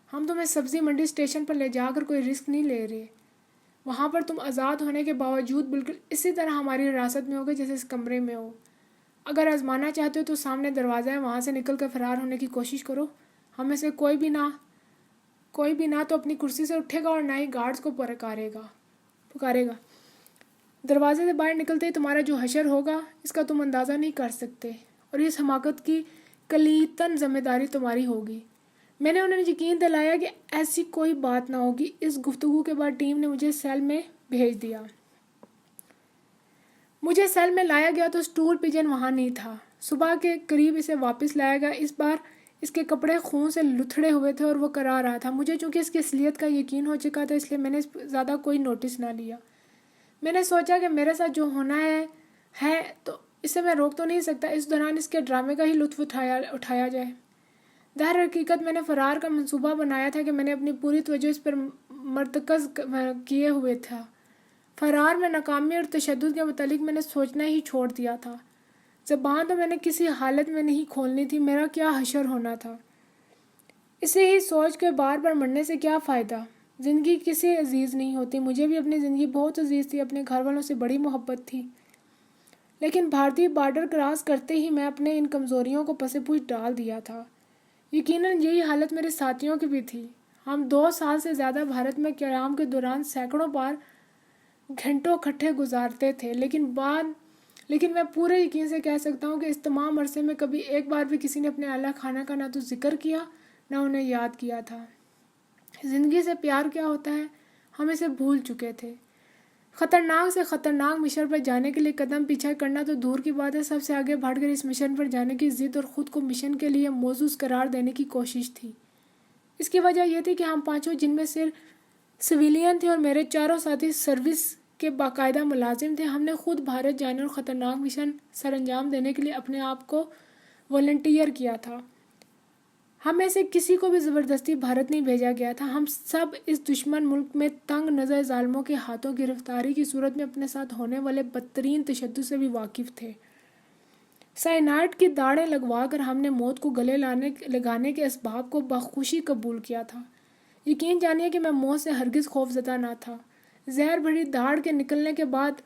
ہم تمہیں سبزی منڈی اسٹیشن پر لے جا کر کوئی رسک نہیں لے رہے، وہاں پر تم آزاد ہونے کے باوجود بالکل اسی طرح ہماری حراست میں ہوگے جیسے اس کمرے میں ہو۔ اگر آزمانا چاہتے ہو تو سامنے دروازہ ہے، وہاں سے نکل کر فرار ہونے کی کوشش کرو۔ ہم میں سے کوئی بھی نہ تو اپنی کرسی سے اٹھے گا اور نہ ہی گارڈز کو پکارے گا۔ دروازے سے باہر نکلتے ہی تمہارا جو حشر ہوگا اس کا تم اندازہ نہیں کر سکتے، اور اس حماقت کی کلیتاً ذمہ داری تمہاری ہوگی۔ میں نے انہیں یقین دلایا کہ ایسی کوئی بات نہ ہوگی۔ اس گفتگو کے بعد ٹیم نے مجھے سیل میں بھیج دیا۔ مجھے سیل میں لایا گیا تو اسٹول پجن وہاں نہیں تھا۔ صبح کے قریب اسے واپس لایا گیا۔ اس بار اس کے کپڑے خون سے لتھڑے ہوئے تھے اور وہ کرا رہا تھا۔ مجھے چونکہ اس کی اصلیت کا یقین ہو چکا تھا، اس لیے میں نے اس پر زیادہ کوئی نوٹس نہ لیا۔ میں نے سوچا کہ میرے ساتھ جو ہونا ہے تو اسے میں روک تو نہیں سکتا، اس دوران اس کے ڈرامے کا ہی لطف اٹھایا جائے۔ در حقیقت میں نے فرار کا منصوبہ بنایا تھا کہ میں نے اپنی پوری توجہ اس پر مرتکز کیے ہوئے تھا۔ فرار میں ناکامی اور تشدد کے متعلق میں نے سوچنا ہی چھوڑ دیا تھا۔ زبان تو میں نے کسی حالت میں نہیں کھولنی تھی، میرا کیا حشر ہونا تھا۔ اسے ہی سوچ کے بار بار مرنے سے کیا فائدہ؟ زندگی کسی عزیز نہیں ہوتی۔ مجھے بھی اپنی زندگی بہت عزیز تھی، اپنے گھر والوں سے بڑی محبت تھی، لیکن بھارتی بارڈر کراس کرتے ہی میں اپنے ان کمزوریوں کو پس پوچھ ڈال دیا تھا۔ یقیناً یہی حالت میرے ساتھیوں کی بھی تھی۔ ہم 2 سال سے زیادہ بھارت میں قیام کے دوران سینکڑوں بار گھنٹوں کٹھے گزارتے تھے، لیکن بعد لیکن میں پورے یقین سے کہہ سکتا ہوں کہ اس تمام عرصے میں کبھی ایک بار بھی کسی نے اپنے اعلیٰ خانہ کا نہ تو ذکر کیا نہ انہیں یاد کیا تھا۔ زندگی سے پیار کیا ہوتا ہے ہم اسے بھول چکے تھے۔ خطرناک سے خطرناک مشن پر جانے کے لیے قدم پیچھے کرنا تو دور کی بات ہے، سب سے آگے بڑھ کر اس مشن پر جانے کی ضد اور خود کو مشن کے لیے موزوں قرار دینے کی کوشش تھی۔ اس کی وجہ یہ تھی کہ ہم پانچوں، جن میں صرف سویلین تھے اور میرے چاروں ساتھی سروس کے باقاعدہ ملازم تھے، ہم نے خود بھارت جانے اور خطرناک مشن سر انجام دینے کے لیے اپنے آپ کو والنٹیئر کیا تھا۔ ہم میں سے کسی کو بھی زبردستی بھارت نہیں بھیجا گیا تھا۔ ہم سب اس دشمن ملک میں تنگ نظر ظالموں کے ہاتھوں گرفتاری کی صورت میں اپنے ساتھ ہونے والے بدترین تشدد سے بھی واقف تھے۔ سائنائڈ کی داڑیں لگوا کر ہم نے موت کو گلے لگانے کے اسباب کو بخوشی قبول کیا تھا۔ یقین جانیے کہ میں موت سے ہرگز خوف زدہ نہ تھا۔ زہر بھری داڑھ کے نکلنے کے بعد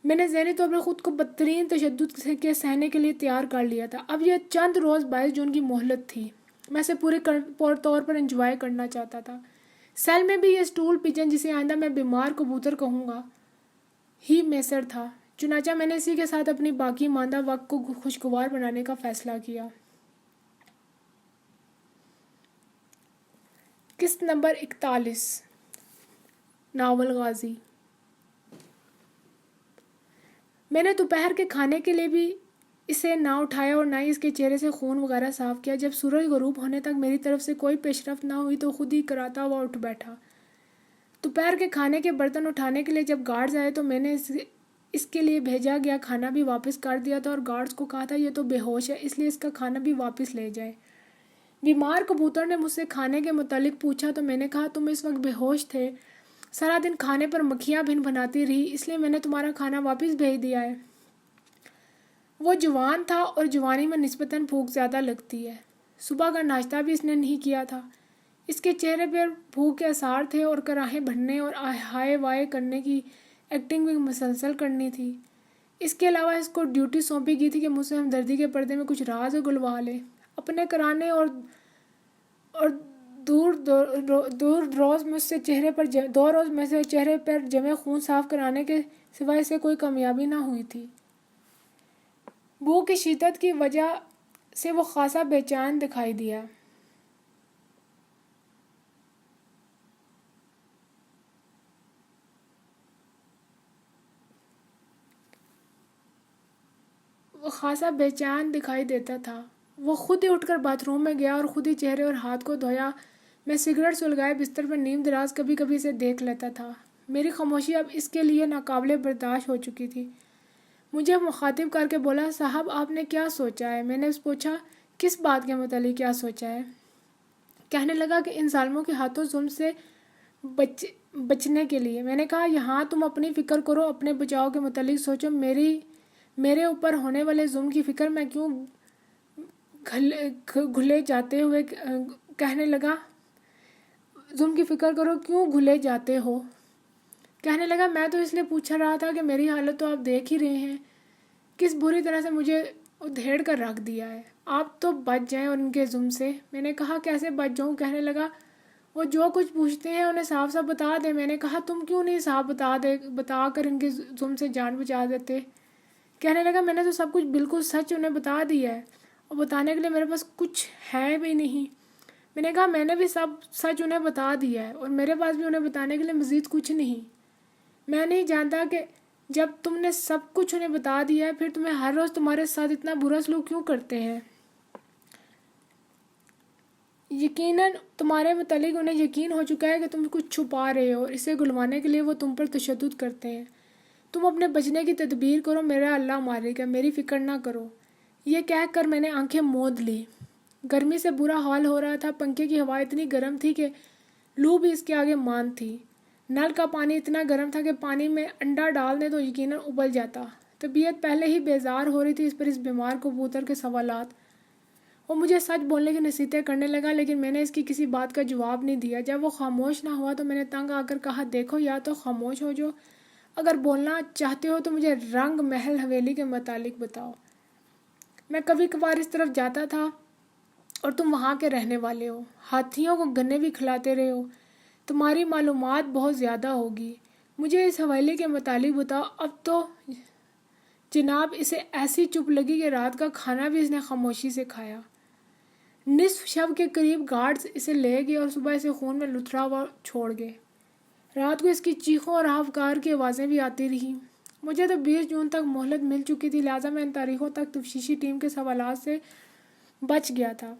میں نے ذہنی طور پر خود کو بدترین تشدد کے سہنے کے لیے تیار کر لیا تھا۔ اب یہ چند روز 22 جون کی مہلت تھی۔ میں اسے پورے طور پر انجوائے کرنا چاہتا تھا۔ سیل میں بھی یہ اسٹول پجن، جسے آئندہ میں بیمار کبوتر کہوں گا، ہی میسر تھا۔ چنانچہ میں نے اسی کے ساتھ اپنی باقی ماندہ وقت کو خوشگوار بنانے کا فیصلہ کیا۔ قسط نمبر 41، ناول غازی۔ میں نے دوپہر کے کھانے کے لیے بھی اسے نہ اٹھایا اور نہ ہی اس کے چہرے سے خون وغیرہ صاف کیا۔ جب سورج غروب ہونے تک میری طرف سے کوئی پیش رفت نہ ہوئی تو خود ہی کراتا ہوا اٹھ بیٹھا۔ دوپہر کے کھانے کے برتن اٹھانے کے لیے جب گارڈز آئے تو میں نے اس کے لیے بھیجا گیا کھانا بھی واپس کر دیا تھا اور گارڈز کو کہا تھا یہ تو بے ہوش ہے، اس لیے اس کا کھانا بھی واپس لے جائے۔ بیمار کبوتر نے مجھ سے کھانے کے متعلق پوچھا تو میں نے کہا تم اس وقت بے ہوش تھے، سارا دن کھانے پر مکھیاں بھن بناتی رہی، اس لیے میں نے تمہارا کھانا واپس بھیج دیا ہے۔ وہ جوان تھا اور جوانی میں نسبتاً بھوک زیادہ لگتی ہے۔ صبح کا ناشتہ بھی اس نے نہیں کیا تھا۔ اس کے چہرے پر بھوک کے آثار تھے اور کراہیں بھرنے اور ہائے وائے کرنے کی ایکٹنگ بھی مسلسل کرنی تھی۔ اس کے علاوہ اس کو ڈیوٹی سونپی گئی تھی کہ مجھ سے ہمدردی کے پردے میں کچھ راز گلوا لے۔ اپنے کرانے اور دو روز میں سے چہرے پر جمے خون صاف کرانے کے سوائے اسے کوئی کامیابی نہ ہوئی تھی۔ بھوک کی شدت کی وجہ سے وہ خاصا بے چین دکھائی دیا۔ دیتا تھا۔ وہ خود ہی اٹھ کر باتھ روم میں گیا اور خود ہی چہرے اور ہاتھ کو دھویا۔ میں سگریٹ سلگائے بستر پر نیم دراز کبھی کبھی اسے دیکھ لیتا تھا۔ میری خاموشی اب اس کے لیے ناقابل برداشت ہو چکی تھی۔ مجھے مخاطب کر کے بولا، صاحب آپ نے کیا سوچا ہے؟ میں نے پوچھا، کس بات کے متعلق کیا سوچا ہے؟ کہنے لگا کہ ان ظالموں کے ہاتھوں ظلم سے بچنے کے لیے۔ میں نے کہا، یہاں تم اپنی فکر کرو، اپنے بچاؤ کے متعلق سوچو، میرے اوپر ہونے والے ظلم کی فکر میں کیوں گھلے جاتے ہوئے کہنے لگا، ظلم کی فکر کرو کیوں گھلے جاتے ہو؟ کہنے لگا، میں تو اس لیے پوچھ رہا تھا کہ میری حالت تو آپ دیکھ ہی رہے ہیں، کس بری طرح سے مجھے ادھیڑ کر رکھ دیا ہے۔ آپ تو بچ جائیں اور ان کے ظلم سے۔ میں نے کہا، کیسے بچ جاؤں؟ کہنے لگا، وہ جو کچھ پوچھتے ہیں انہیں صاف صاف بتا دے۔ میں نے کہا، تم کیوں نہیں صاف بتا کر ان کے ظلم سے جان بچا دیتے؟ کہنے لگا، میں نے تو سب کچھ بالکل سچ انہیں بتا دیا ہے اور بتانے کے لیے میرے پاس کچھ ہے بھی نہیں۔ میں نے کہا، میں نے بھی سب سچ انہیں بتا دیا ہے اور میرے پاس بھی انہیں بتانے کے لیے مزید کچھ نہیں۔ میں نہیں جانتا کہ جب تم نے سب کچھ انہیں بتا دیا ہے پھر تمہیں ہر روز تمہارے ساتھ اتنا برا سلوک کیوں کرتے ہیں؟ یقیناً تمہارے متعلق انہیں یقین ہو چکا ہے کہ تم کچھ چھپا رہے ہو اور اسے گلوانے کے لیے وہ تم پر تشدد کرتے ہیں۔ تم اپنے بچنے کی تدبیر کرو، میرا اللہ مالک ہے، میری فکر نہ کرو۔ یہ کہہ کر میں نے آنکھیں موند لی۔ گرمی سے برا حال ہو رہا تھا۔ پنکھے کی ہوا اتنی گرم تھی کہ لو بھی اس کے آگے مان تھی۔ نل کا پانی اتنا گرم تھا کہ پانی میں انڈا ڈال دیں تو یقیناً ابل جاتا۔ طبیعت پہلے ہی بیزار ہو رہی تھی، اس پر اس بیمار کبوتر کے سوالات۔ وہ مجھے سچ بولنے کی نصیحتیں کرنے لگا لیکن میں نے اس کی کسی بات کا جواب نہیں دیا۔ جب وہ خاموش نہ ہوا تو میں نے تنگ آ کر کہا، دیکھو، یا تو خاموش ہو جو، اگر بولنا چاہتے ہو تو مجھے رنگ محل حویلی کے متعلق بتاؤ۔ میں کبھی کبھار اس طرف جاتا تھا اور تم وہاں کے رہنے والے ہو، ہاتھیوں کو گنے بھی کھلاتے رہے ہو، تمہاری معلومات بہت زیادہ ہوگی۔ مجھے اس حویلی کے متعلق بتاؤ۔ اب تو جناب اسے ایسی چپ لگی کہ رات کا کھانا بھی اس نے خاموشی سے کھایا۔ نصف شب کے قریب گارڈز اسے لے گئے اور صبح اسے خون میں لتھڑا ہوا چھوڑ گئے۔ رات کو اس کی چیخوں اور ہاہکار کی آوازیں بھی آتی رہیں۔ مجھے تو 20 جون تک مہلت مل چکی تھی، لہٰذا میں ان تاریخوں تک تفتیشی ٹیم کے سوالات سے بچ گیا تھا۔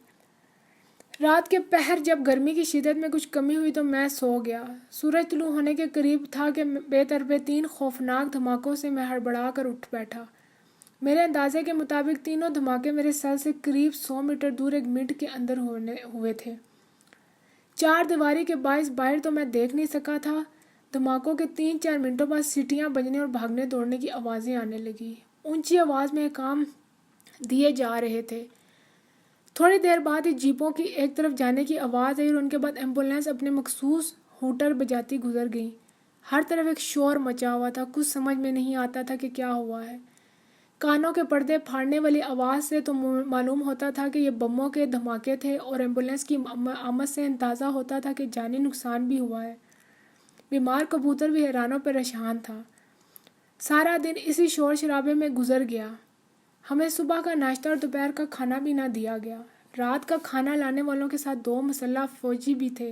رات کے پہر جب گرمی کی شدت میں کچھ کمی ہوئی تو میں سو گیا۔ سورج طلوع ہونے کے قریب تھا کہ بے تربے 3 خوفناک دھماکوں سے میں ہڑبڑا کر اٹھ بیٹھا۔ میرے اندازے کے مطابق تینوں دھماکے میرے سر سے قریب 100 میٹر دور ایک منٹ کے اندر ہوئے تھے۔ چار دیواری کے باعث باہر تو میں دیکھ نہیں سکا تھا۔ دھماکوں کے 3-4 منٹوں بعد سیٹیاں بجنے اور بھاگنے دوڑنے کی آوازیں آنے لگی۔ اونچی آواز میں احکام دیے جا رہے تھے۔ تھوڑی دیر بعد ہی جیپوں کی ایک طرف جانے کی آواز آئی اور ان کے بعد ایمبولینس اپنے مخصوص ہوٹر بجاتی گزر گئیں۔ ہر طرف ایک شور مچا ہوا تھا، کچھ سمجھ میں نہیں آتا تھا کہ کیا ہوا ہے۔ کانوں کے پردے پھاڑنے والی آواز سے تو معلوم ہوتا تھا کہ یہ بموں کے دھماکے تھے، اور ایمبولینس کی آمد سے اندازہ ہوتا تھا کہ جانی نقصان بھی ہوا ہے۔ بیمار کبوتر بھی حیران و پریشان تھا۔ سارا دن اسی شور شرابے میں گزر گیا۔ ہمیں صبح کا ناشتہ اور دوپہر کا کھانا بھی نہ دیا گیا۔ رات کا کھانا لانے والوں کے ساتھ 2 مسلح فوجی بھی تھے،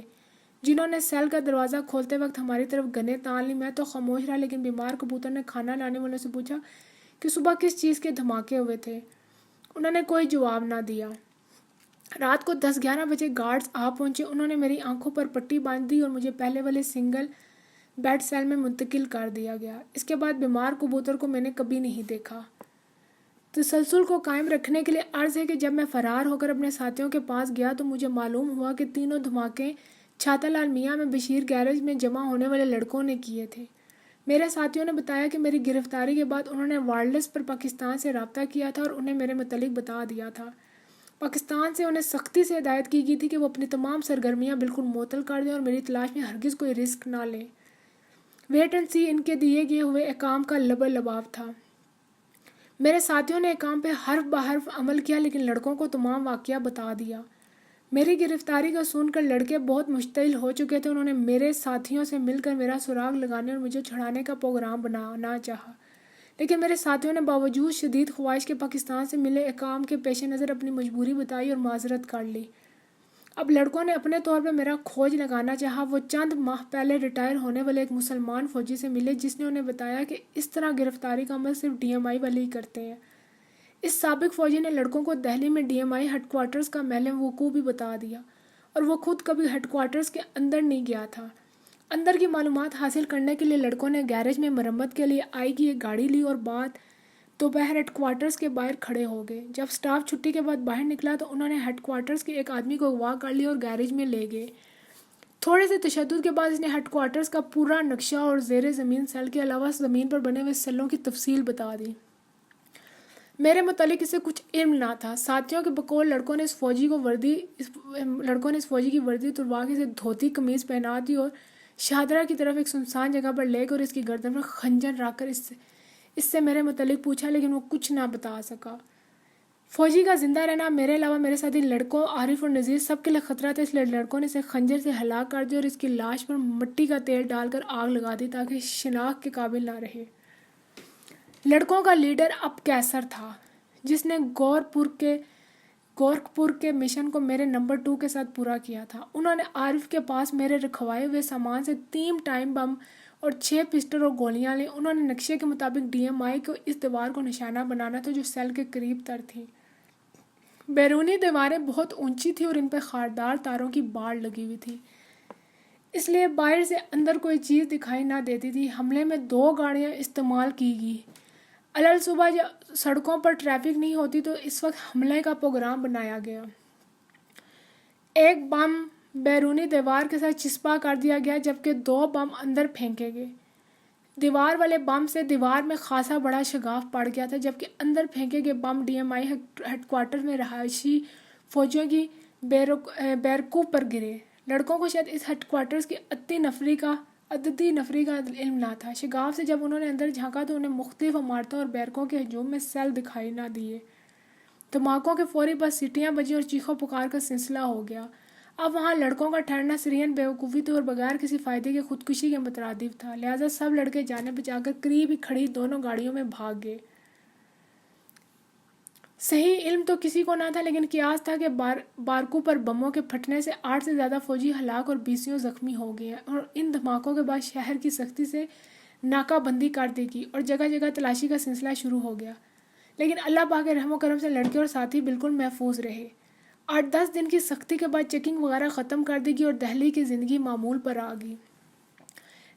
جنہوں نے سیل کا دروازہ کھولتے وقت ہماری طرف گنیں تان لی۔ میں تو خاموش رہا، لیکن بیمار کبوتر نے کھانا لانے والوں سے پوچھا کہ صبح کس چیز کے دھماکے ہوئے تھے۔ انہوں نے کوئی جواب نہ دیا۔ رات کو 10-11 بجے گارڈز آ پہنچے۔ انہوں نے میری آنکھوں پر پٹی باندھ دی اور مجھے پہلے والے سنگل بیڈ سیل میں منتقل کر دیا گیا۔ اس کے بعد بیمار کبوتر کو میں نے کبھی نہیں دیکھا۔ تسلسل کو قائم رکھنے کے لیے عرض ہے کہ جب میں فرار ہو کر اپنے ساتھیوں کے پاس گیا تو مجھے معلوم ہوا کہ تینوں دھماکے چھاتا لال میاں میں بشیر گیرج میں جمع ہونے والے لڑکوں نے کیے تھے۔ میرے ساتھیوں نے بتایا کہ میری گرفتاری کے بعد انہوں نے وائرلیس پر پاکستان سے رابطہ کیا تھا اور انہیں میرے متعلق بتا دیا تھا۔ پاکستان سے انہیں سختی سے ہدایت کی گئی تھی کہ وہ اپنی تمام سرگرمیاں بالکل معطل کر دیں اور میری تلاش میں ہرگز کوئی رسک نہ لیں۔ ویٹ اینڈ سی ان کے دیے گئے ہوئے احکام کا لباب تھا۔ میرے ساتھیوں نے احکام پہ حرف بحرف عمل کیا، لیکن لڑکوں کو تمام واقعہ بتا دیا۔ میری گرفتاری کو سن کر لڑکے بہت مشتعل ہو چکے تھے۔ انہوں نے میرے ساتھیوں سے مل کر میرا سراغ لگانے اور مجھے چھڑانے کا پروگرام بنانا چاہا، لیکن میرے ساتھیوں نے باوجود شدید خواہش کے پاکستان سے ملے احکام کے پیش نظر اپنی مجبوری بتائی اور معذرت کر لی۔ اب لڑکوں نے اپنے طور پر میرا کھوج لگانا چاہا۔ وہ چند ماہ پہلے ریٹائر ہونے والے ایک مسلمان فوجی سے ملے، جس نے انہیں بتایا کہ اس طرح گرفتاری کا عمل صرف ڈی ایم آئی والے ہی کرتے ہیں۔ اس سابق فوجی نے لڑکوں کو دہلی میں D M I headquarters کا محل وقوع بھی بتا دیا، اور وہ خود کبھی ہیڈ کوارٹرز کے اندر نہیں گیا تھا۔ اندر کی معلومات حاصل کرنے کے لیے لڑکوں نے گیرج میں مرمت کے لیے آئی کی ایک گاڑی لی اور بعد دوپہر ہیڈ کوارٹرز کے باہر کھڑے ہو گئے۔ جب سٹاف چھٹی کے بعد باہر نکلا تو انہوں نے ہیڈ کوارٹرز کے ایک آدمی کو اغوا کر لیا اور گیرج میں لے گئے۔ تھوڑے سے تشدد کے بعد اس نے ہیڈ کوارٹرز کا پورا نقشہ اور زیر زمین سیل کے علاوہ زمین پر بنے ہوئے سیلوں کی تفصیل بتا دی۔ میرے متعلق اسے کچھ علم نہ تھا۔ ساتھیوں کے بقول لڑکوں نے اس فوجی کی وردی تروا کے اسے دھوتی قمیض پہنا دی اور شاہدرہ کی طرف ایک سنسان جگہ پر لے گئے اور اس کی گردن پر خنجر رکھ کر اس سے میرے متعلق پوچھا، لیکن وہ کچھ نہ بتا سکا۔ فوجی کا زندہ رہنا میرے علاوہ میرے ساتھی لڑکوں عارف اور نذیر سب کے لیے خطرہ تھا، اس لیے لڑکوں نے اسے خنجر سے ہلاک کر دیا اور اس کی لاش پر مٹی کا تیل ڈال کر آگ لگا دی تاکہ شناخت کے قابل نہ رہے۔ لڑکوں کا لیڈر اب کیسر تھا، جس نے گورکھپور کے مشن کو میرے نمبر 2 کے ساتھ پورا کیا تھا۔ انہوں نے عارف کے پاس میرے رکھوائے ہوئے سامان سے 3 ٹائم بم اور 6 پسٹل اور گولیاں لیں۔ انہوں نے نقشے کے مطابق ڈی ایم آئی کو اس دیوار کو نشانہ بنانا تھا جو سیل کے قریب تر تھی۔ بیرونی دیواریں بہت اونچی تھیں اور ان پہ خاردار تاروں کی باڑ لگی ہوئی تھی، اس لیے باہر سے اندر کوئی چیز دکھائی نہ دیتی تھی۔ حملے میں 2 گاڑیاں استعمال کی گئی۔ صبح جب سڑکوں پر ٹریفک نہیں ہوتی تو اس وقت حملے کا پروگرام بنایا گیا۔ ایک بم بیرونی دیوار کے ساتھ چسپاں کر دیا گیا، جبکہ 2 بم اندر پھینکے گئے۔ دیوار والے بم سے دیوار میں خاصا بڑا شگاف پڑ گیا تھا، جبکہ اندر پھینکے گئے بم D M I headquarter میں رہائشی فوجیوں کی بیرکوں پر گرے۔ لڑکوں کو شاید اس ہیڈ کوارٹرز کی عددی نفری کا علم نہ تھا۔ شگاف سے جب انہوں نے اندر جھانکا تو انہیں مختلف عمارتوں اور بیرکوں کے ہجوم میں سیل دکھائی نہ دیے۔ دھماکوں کے فوری بعد سیٹیاں بجیں اور چیخو پکار کا سلسلہ ہو گیا۔ اب وہاں لڑکوں کا ٹھہرنا سرین بیوقوفی تھی اور بغیر کسی فائدے کے خودکشی کے مترادف تھا، لہٰذا سب لڑکے جانے بچا کر قریب ہی کھڑی دونوں گاڑیوں میں بھاگ گئے۔ صحیح علم تو کسی کو نہ تھا، لیکن قیاس تھا کہ بارکو پر بموں کے پھٹنے سے 8 سے زیادہ فوجی ہلاک اور 20 زخمی ہو گئے ہیں، اور ان دھماکوں کے بعد شہر کی سختی سے ناکہ بندی کر دی گئی اور جگہ جگہ تلاشی کا سلسلہ شروع ہو گیا، لیکن اللہ پاک کے رحم و کرم سے لڑکے اور ساتھی بالکل محفوظ رہے۔ 8-10 دن کی سختی کے بعد چیکنگ وغیرہ ختم کر دی گئی اور دہلی کی زندگی معمول پر آ گئی۔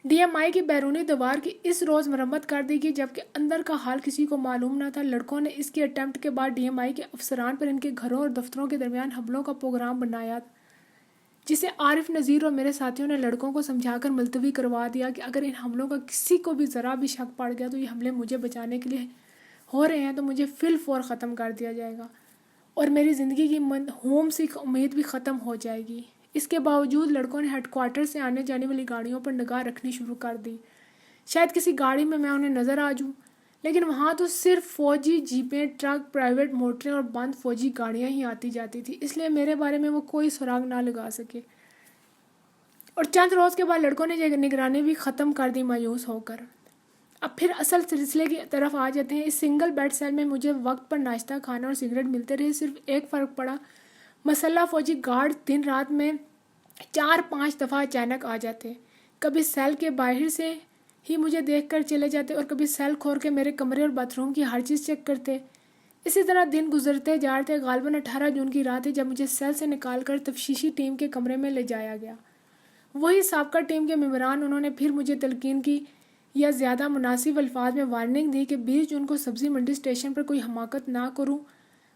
ڈی ایم آئی کی بیرونی دیوار کی اس روز مرمت کر دی گئی، جبکہ اندر کا حال کسی کو معلوم نہ تھا۔ لڑکوں نے اس کی اٹیمپٹ کے بعد ڈی ایم آئی کے افسران پر ان کے گھروں اور دفتروں کے درمیان حملوں کا پروگرام بنایا، جسے عارف نذیر اور میرے ساتھیوں نے لڑکوں کو سمجھا کر ملتوی کروا دیا کہ اگر ان حملوں کا کسی کو بھی ذرا بھی شک پڑ گیا تو یہ حملے مجھے بچانے کے لیے ہو رہے ہیں، تو مجھے فی الفور ختم کر دیا جائے گا اور میری زندگی کی ہوم سے امید بھی ختم ہو جائے گی۔ اس کے باوجود لڑکوں نے ہیڈ کوارٹر سے آنے جانے والی گاڑیوں پر نگاہ رکھنی شروع کر دی۔ شاید کسی گاڑی میں انہیں نظر آ جاؤں، لیکن وہاں تو صرف فوجی جیپیں، ٹرک، پرائیویٹ موٹریں اور بند فوجی گاڑیاں ہی آتی جاتی تھی، اس لیے میرے بارے میں وہ کوئی سراغ نہ لگا سکے۔ اور چند روز کے بعد لڑکوں نے یہ نگرانی بھی ختم کر دی مایوس ہو کر۔ اب پھر اصل سلسلے کی طرف آ جاتے ہیں۔ اس سنگل بیڈ سیل میں مجھے وقت پر ناشتہ، کھانا اور سگریٹ ملتے رہے، صرف ایک فرق پڑا، مسلح فوجی گارڈ دن رات میں 4-5 دفعہ اچانک آ جاتے، کبھی سیل کے باہر سے ہی مجھے دیکھ کر چلے جاتے اور کبھی سیل کھول کے میرے کمرے اور باتھ روم کی ہر چیز چیک کرتے۔ اسی طرح دن گزرتے جا رہے تھے۔ غالباً 18 جون کی رات تھی جب مجھے سیل سے نکال کر تفتیشی ٹیم کے کمرے میں لے جایا گیا۔ وہی سابقہ ٹیم کے ممبران، انہوں نے پھر مجھے تلقین کی یا زیادہ مناسب الفاظ میں وارننگ دی کہ 20 جون کو سبزی منڈی اسٹیشن پر کوئی حماقت نہ کروں۔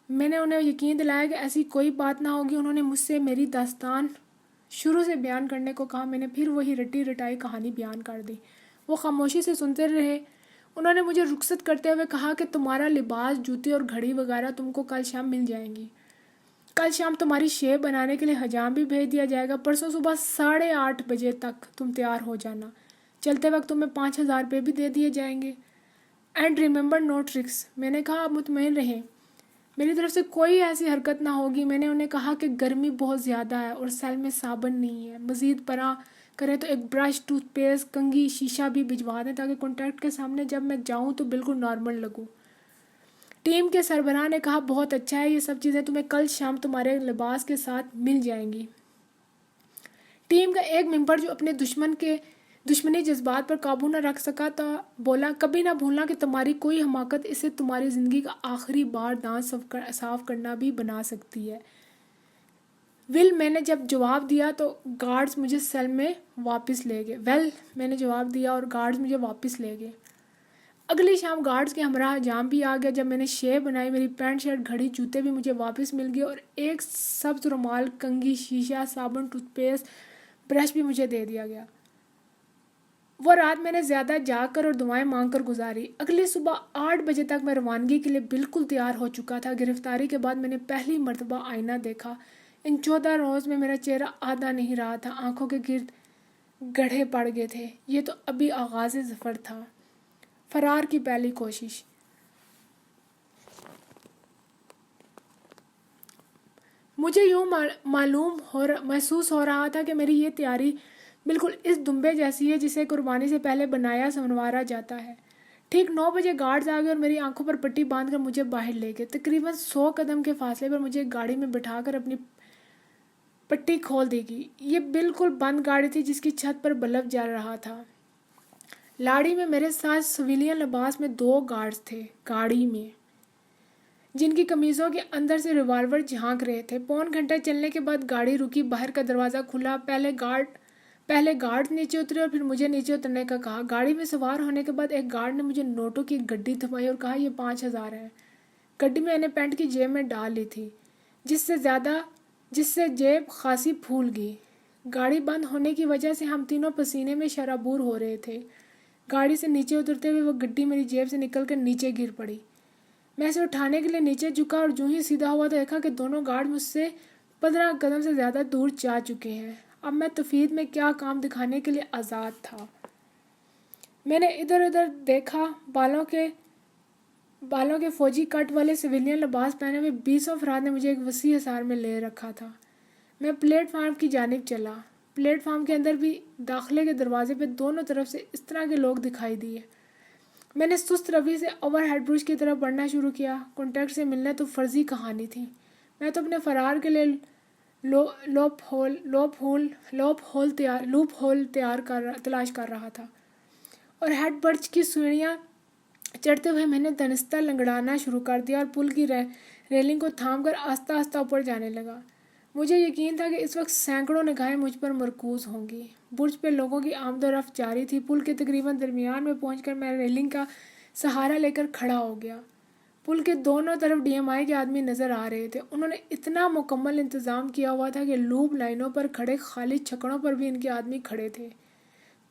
میں نے انہیں یقین دلایا کہ ایسی کوئی بات نہ ہوگی۔ انہوں نے مجھ سے میری داستان شروع سے بیان کرنے کو کہا۔ میں نے پھر وہی رٹی رٹائی کہانی بیان کر دی۔ وہ خاموشی سے سنتے رہے۔ انہوں نے مجھے رخصت کرتے ہوئے کہا کہ تمہارا لباس، جوتے اور گھڑی وغیرہ تم کو کل شام مل جائیں گی۔ کل شام تمہاری شیپ بنانے کے لیے حجام بھی بھیج دیا جائے گا۔ پرسوں صبح 8:30 بجے تک تم تیار ہو جانا۔ چلتے وقت تمہیں 5,000 روپے بھی دے دیے جائیں گے۔ And remember no tricks. میں نے کہا آپ مطمئن رہیں، میری طرف سے کوئی ایسی حرکت نہ ہوگی۔ میں نے انہیں کہا کہ گرمی بہت زیادہ ہے اور سیل میں صابن نہیں ہے۔ مزید برآں کریں تو ایک برش، ٹوتھ پیسٹ، کنگھی، شیشہ بھی بھجوا دیں تاکہ کانٹیکٹ کے سامنے جب میں جاؤں تو بالکل نارمل لگوں۔ ٹیم کے سربراہ نے کہا بہت اچھا ہے، یہ سب چیزیں تمہیں کل شام تمہارے لباس کے ساتھ مل جائیں گی۔ ٹیم کا ایک ممبر جو اپنے دشمنی جذبات پر قابو نہ رکھ سکا تھا بولا، کبھی نہ بھولنا کہ تمہاری کوئی حماقت اسے تمہاری زندگی کا آخری بار دانت صاف کرنا بھی بنا سکتی ہے۔ میں نے جب جواب دیا تو گارڈز مجھے سیل میں واپس لے گئے۔ میں نے جواب دیا اور گارڈز مجھے واپس لے گئے۔ اگلی شام گارڈز کے ہمراہ حجام بھی آ گیا۔ جب میں نے شیو بنائی، میری پینٹ، شرٹ، گھڑی، جوتے بھی مجھے واپس مل گئے اور ایک سبز رومال، کنگھی، شیشہ، صابن، ٹوتھ پیسٹ، برش بھی مجھے دے دیا گیا۔ وہ رات میں نے زیادہ جاگ کر اور دعائیں مانگ کر گزاری۔ اگلی صبح 8 بجے تک میں روانگی کے لیے بالکل تیار ہو چکا تھا۔ گرفتاری کے بعد میں نے پہلی مرتبہ آئینہ دیکھا۔ ان 14 روز میں میرا چہرہ آدھا نہیں رہا تھا، آنکھوں کے گرد گڑھے پڑ گئے تھے۔ یہ تو ابھی آغاز ظفر تھا۔ فرار کی پہلی کوشش۔ مجھے یوں محسوس ہو رہا تھا کہ میری یہ تیاری بالکل اس دمبے جیسی ہے جسے قربانی سے پہلے بنایا سنوارا جاتا ہے۔ ٹھیک 9 بجے گارڈز آ گئے اور میری آنکھوں پر پٹی باندھ کر مجھے باہر لے گئے۔ تقریباً 100 قدم کے فاصلے پر مجھے گاڑی میں بٹھا کر اپنی پٹی کھول دی گئی۔ یہ بالکل بند گاڑی تھی جس کی چھت پر بلب جل رہا تھا۔ لاڑی میں میرے ساتھ سویلین لباس میں 2 گارڈز تھے گاڑی میں، جن کی قمیضوں کے اندر سے ریوالور جھانک رہے تھے۔ پون گھنٹہ چلنے کے بعد گاڑی رکی، باہر کا دروازہ کھلا۔ پہلے گارڈ نیچے اترے اور پھر مجھے نیچے اترنے کا کہا۔ گاڑی میں سوار ہونے کے بعد ایک گارڈ نے مجھے نوٹوں کی گڈی تھمائی اور کہا یہ 5,000 ہے۔ گڈی میں نے پینٹ کی جیب میں ڈال لی تھی، جس سے جیب خاصی پھول گئی۔ گاڑی بند ہونے کی وجہ سے ہم تینوں پسینے میں شرابور ہو رہے تھے۔ گاڑی سے نیچے اترتے ہوئے وہ گڈی میری جیب سے نکل کر نیچے گر پڑی۔ میں اسے اٹھانے کے لیے نیچے جھکا اور جو ہی سیدھا ہوا تو دیکھا کہ دونوں گارڈ مجھ سے 15 قدم سے زیادہ دور جا چکے ہیں۔ اب میں تفید میں کیا کام دکھانے کے لیے آزاد تھا۔ میں نے ادھر ادھر دیکھا۔ بالوں کے فوجی کٹ والے سویلین لباس پہنے ہوئے 20 افراد نے مجھے ایک وسیع حصار میں لے رکھا تھا۔ میں پلیٹ فارم کی جانب چلا۔ پلیٹ فارم کے اندر بھی داخلے کے دروازے پہ دونوں طرف سے اس طرح کے لوگ دکھائی دیے۔ میں نے سست روی سے اوور ہیڈ برج کی طرف بڑھنا شروع کیا۔ کانٹیکٹ سے ملنا تو فرضی کہانی تھی۔ میں تو اپنے فرار کے لیے لوپ ہول تلاش کر رہا تھا، اور ہیڈ برج کی سیڑھیاں چڑھتے ہوئے میں نے دنستہ لنگڑانا شروع کر دیا اور پل کی ریلنگ کو تھام کر آہستہ آہستہ اوپر جانے لگا۔ مجھے یقین تھا کہ اس وقت سینکڑوں نگاہیں مجھ پر مرکوز ہوں گی۔ برج پہ لوگوں کی آمد و رفت جاری تھی۔ پل کے تقریباً درمیان میں پہنچ کر میں ریلنگ کا سہارا لے کر کھڑا ہو گیا۔ پل کے دونوں طرف ڈی ایم آئی کے آدمی نظر آ رہے تھے۔ انہوں نے اتنا مکمل انتظام کیا ہوا تھا کہ لوپ لائنوں پر کھڑے خالی چھکڑوں پر بھی ان کے آدمی کھڑے تھے۔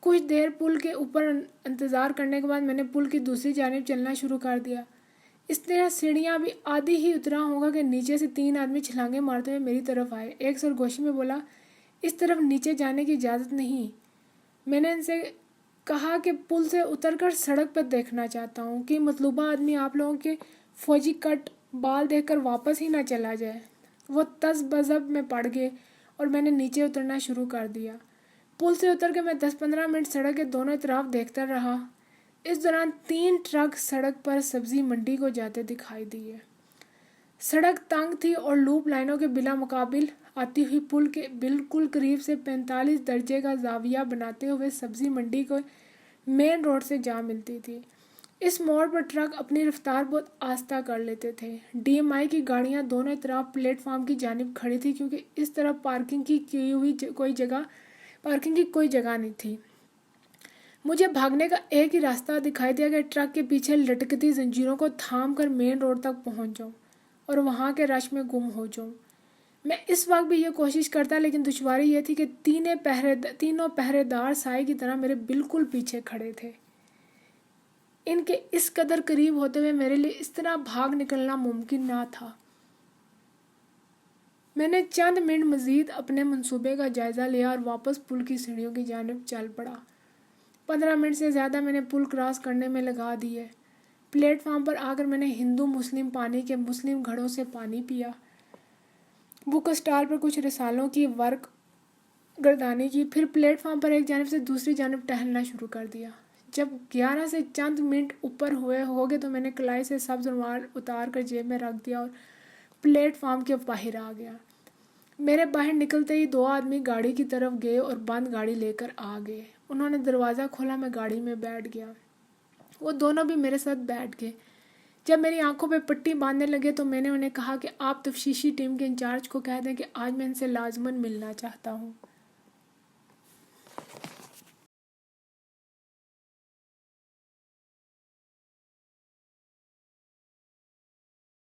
کچھ دیر پل کے اوپر انتظار کرنے کے بعد میں نے پل کی دوسری جانب چلنا شروع کر دیا۔ اس طرح سیڑھیاں بھی آدھی ہی اترا ہوگا کہ نیچے سے 3 آدمی چھلانگیں مارتے ہوئے میری طرف آئے۔ ایک سرگوشی میں بولا، اس طرف نیچے جانے کی اجازت نہیں۔ میں نے ان سے کہا کہ پل سے اتر کر سڑک پر دیکھنا چاہتا ہوں کہ مطلوبہ آدمی آپ لوگوں کے فوجی کٹ بال دیکھ کر واپس ہی نہ چلا جائے۔ وہ تز بزب میں پڑ گئے اور میں نے نیچے اترنا شروع کر دیا۔ پل سے اتر کے میں 10-15 منٹ سڑک کے دونوں اطراف دیکھتا رہا۔ اس دوران 3 ٹرک سڑک پر سبزی منڈی کو جاتے دکھائی دیے۔ سڑک تنگ تھی اور لوپ لائنوں کے بلا مقابل آتی ہوئی پل کے بالکل قریب سے 45 درجے کا زاویہ بناتے ہوئے سبزی منڈی کو مین روڈ سے جا ملتی تھی۔ اس موڑ پر ٹرک اپنی رفتار بہت آہستہ کر لیتے تھے۔ ڈی ایم آئی کی گاڑیاں دونوں اطراف پلیٹ فارم کی جانب کھڑی تھی کیونکہ اس طرف پارکنگ کی کوئی جگہ نہیں تھی۔ مجھے بھاگنے کا ایک ہی راستہ دکھائی دیا کہ ٹرک کے پیچھے لٹکتی زنجیروں کو تھام کر مین روڈ تک پہنچ جاؤں اور وہاں کے رش میں گم ہو جاؤں۔ میں اس وقت بھی یہ کوشش کرتا، لیکن دشواری یہ تھی کہ تینوں پہرے دار سائے کی طرح میرے بالکل پیچھے کھڑے تھے۔ ان کے اس قدر قریب ہوتے ہوئے میرے لیے اس طرح بھاگ نکلنا ممکن نہ تھا۔ میں نے چند منٹ مزید اپنے منصوبے کا جائزہ لیا اور واپس پل کی سیڑھیوں کی جانب چل پڑا۔ 15 منٹ سے زیادہ میں نے پل کراس کرنے میں لگا دیے۔ پلیٹ فارم پر آ کر میں نے ہندو مسلم پانی کے مسلم گھڑوں سے پانی پیا، بک اسٹال پر کچھ رسالوں کی ورق گردانی کی، پھر پلیٹ فارم پر ایک جانب سے دوسری جانب ٹہلنا شروع کر دیا۔ جب 11 سے چند منٹ اوپر ہو گئے تو میں نے کلائی سے سبز رومال اتار کر جیب میں رکھ دیا اور پلیٹ فارم کے باہر آ گیا۔ میرے باہر نکلتے ہی 2 آدمی گاڑی کی طرف گئے اور بند گاڑی لے کر آ گئے۔ انہوں نے دروازہ کھولا، میں گاڑی میں بیٹھ گیا۔ وہ دونوں بھی میرے ساتھ بیٹھ گئے۔ جب میری آنکھوں پہ پٹی باندھنے لگے تو میں نے انہیں کہا کہ آپ تفتیشی ٹیم کے انچارج کو کہہ دیں کہ آج میں ان سے لازماً ملنا چاہتا ہوں۔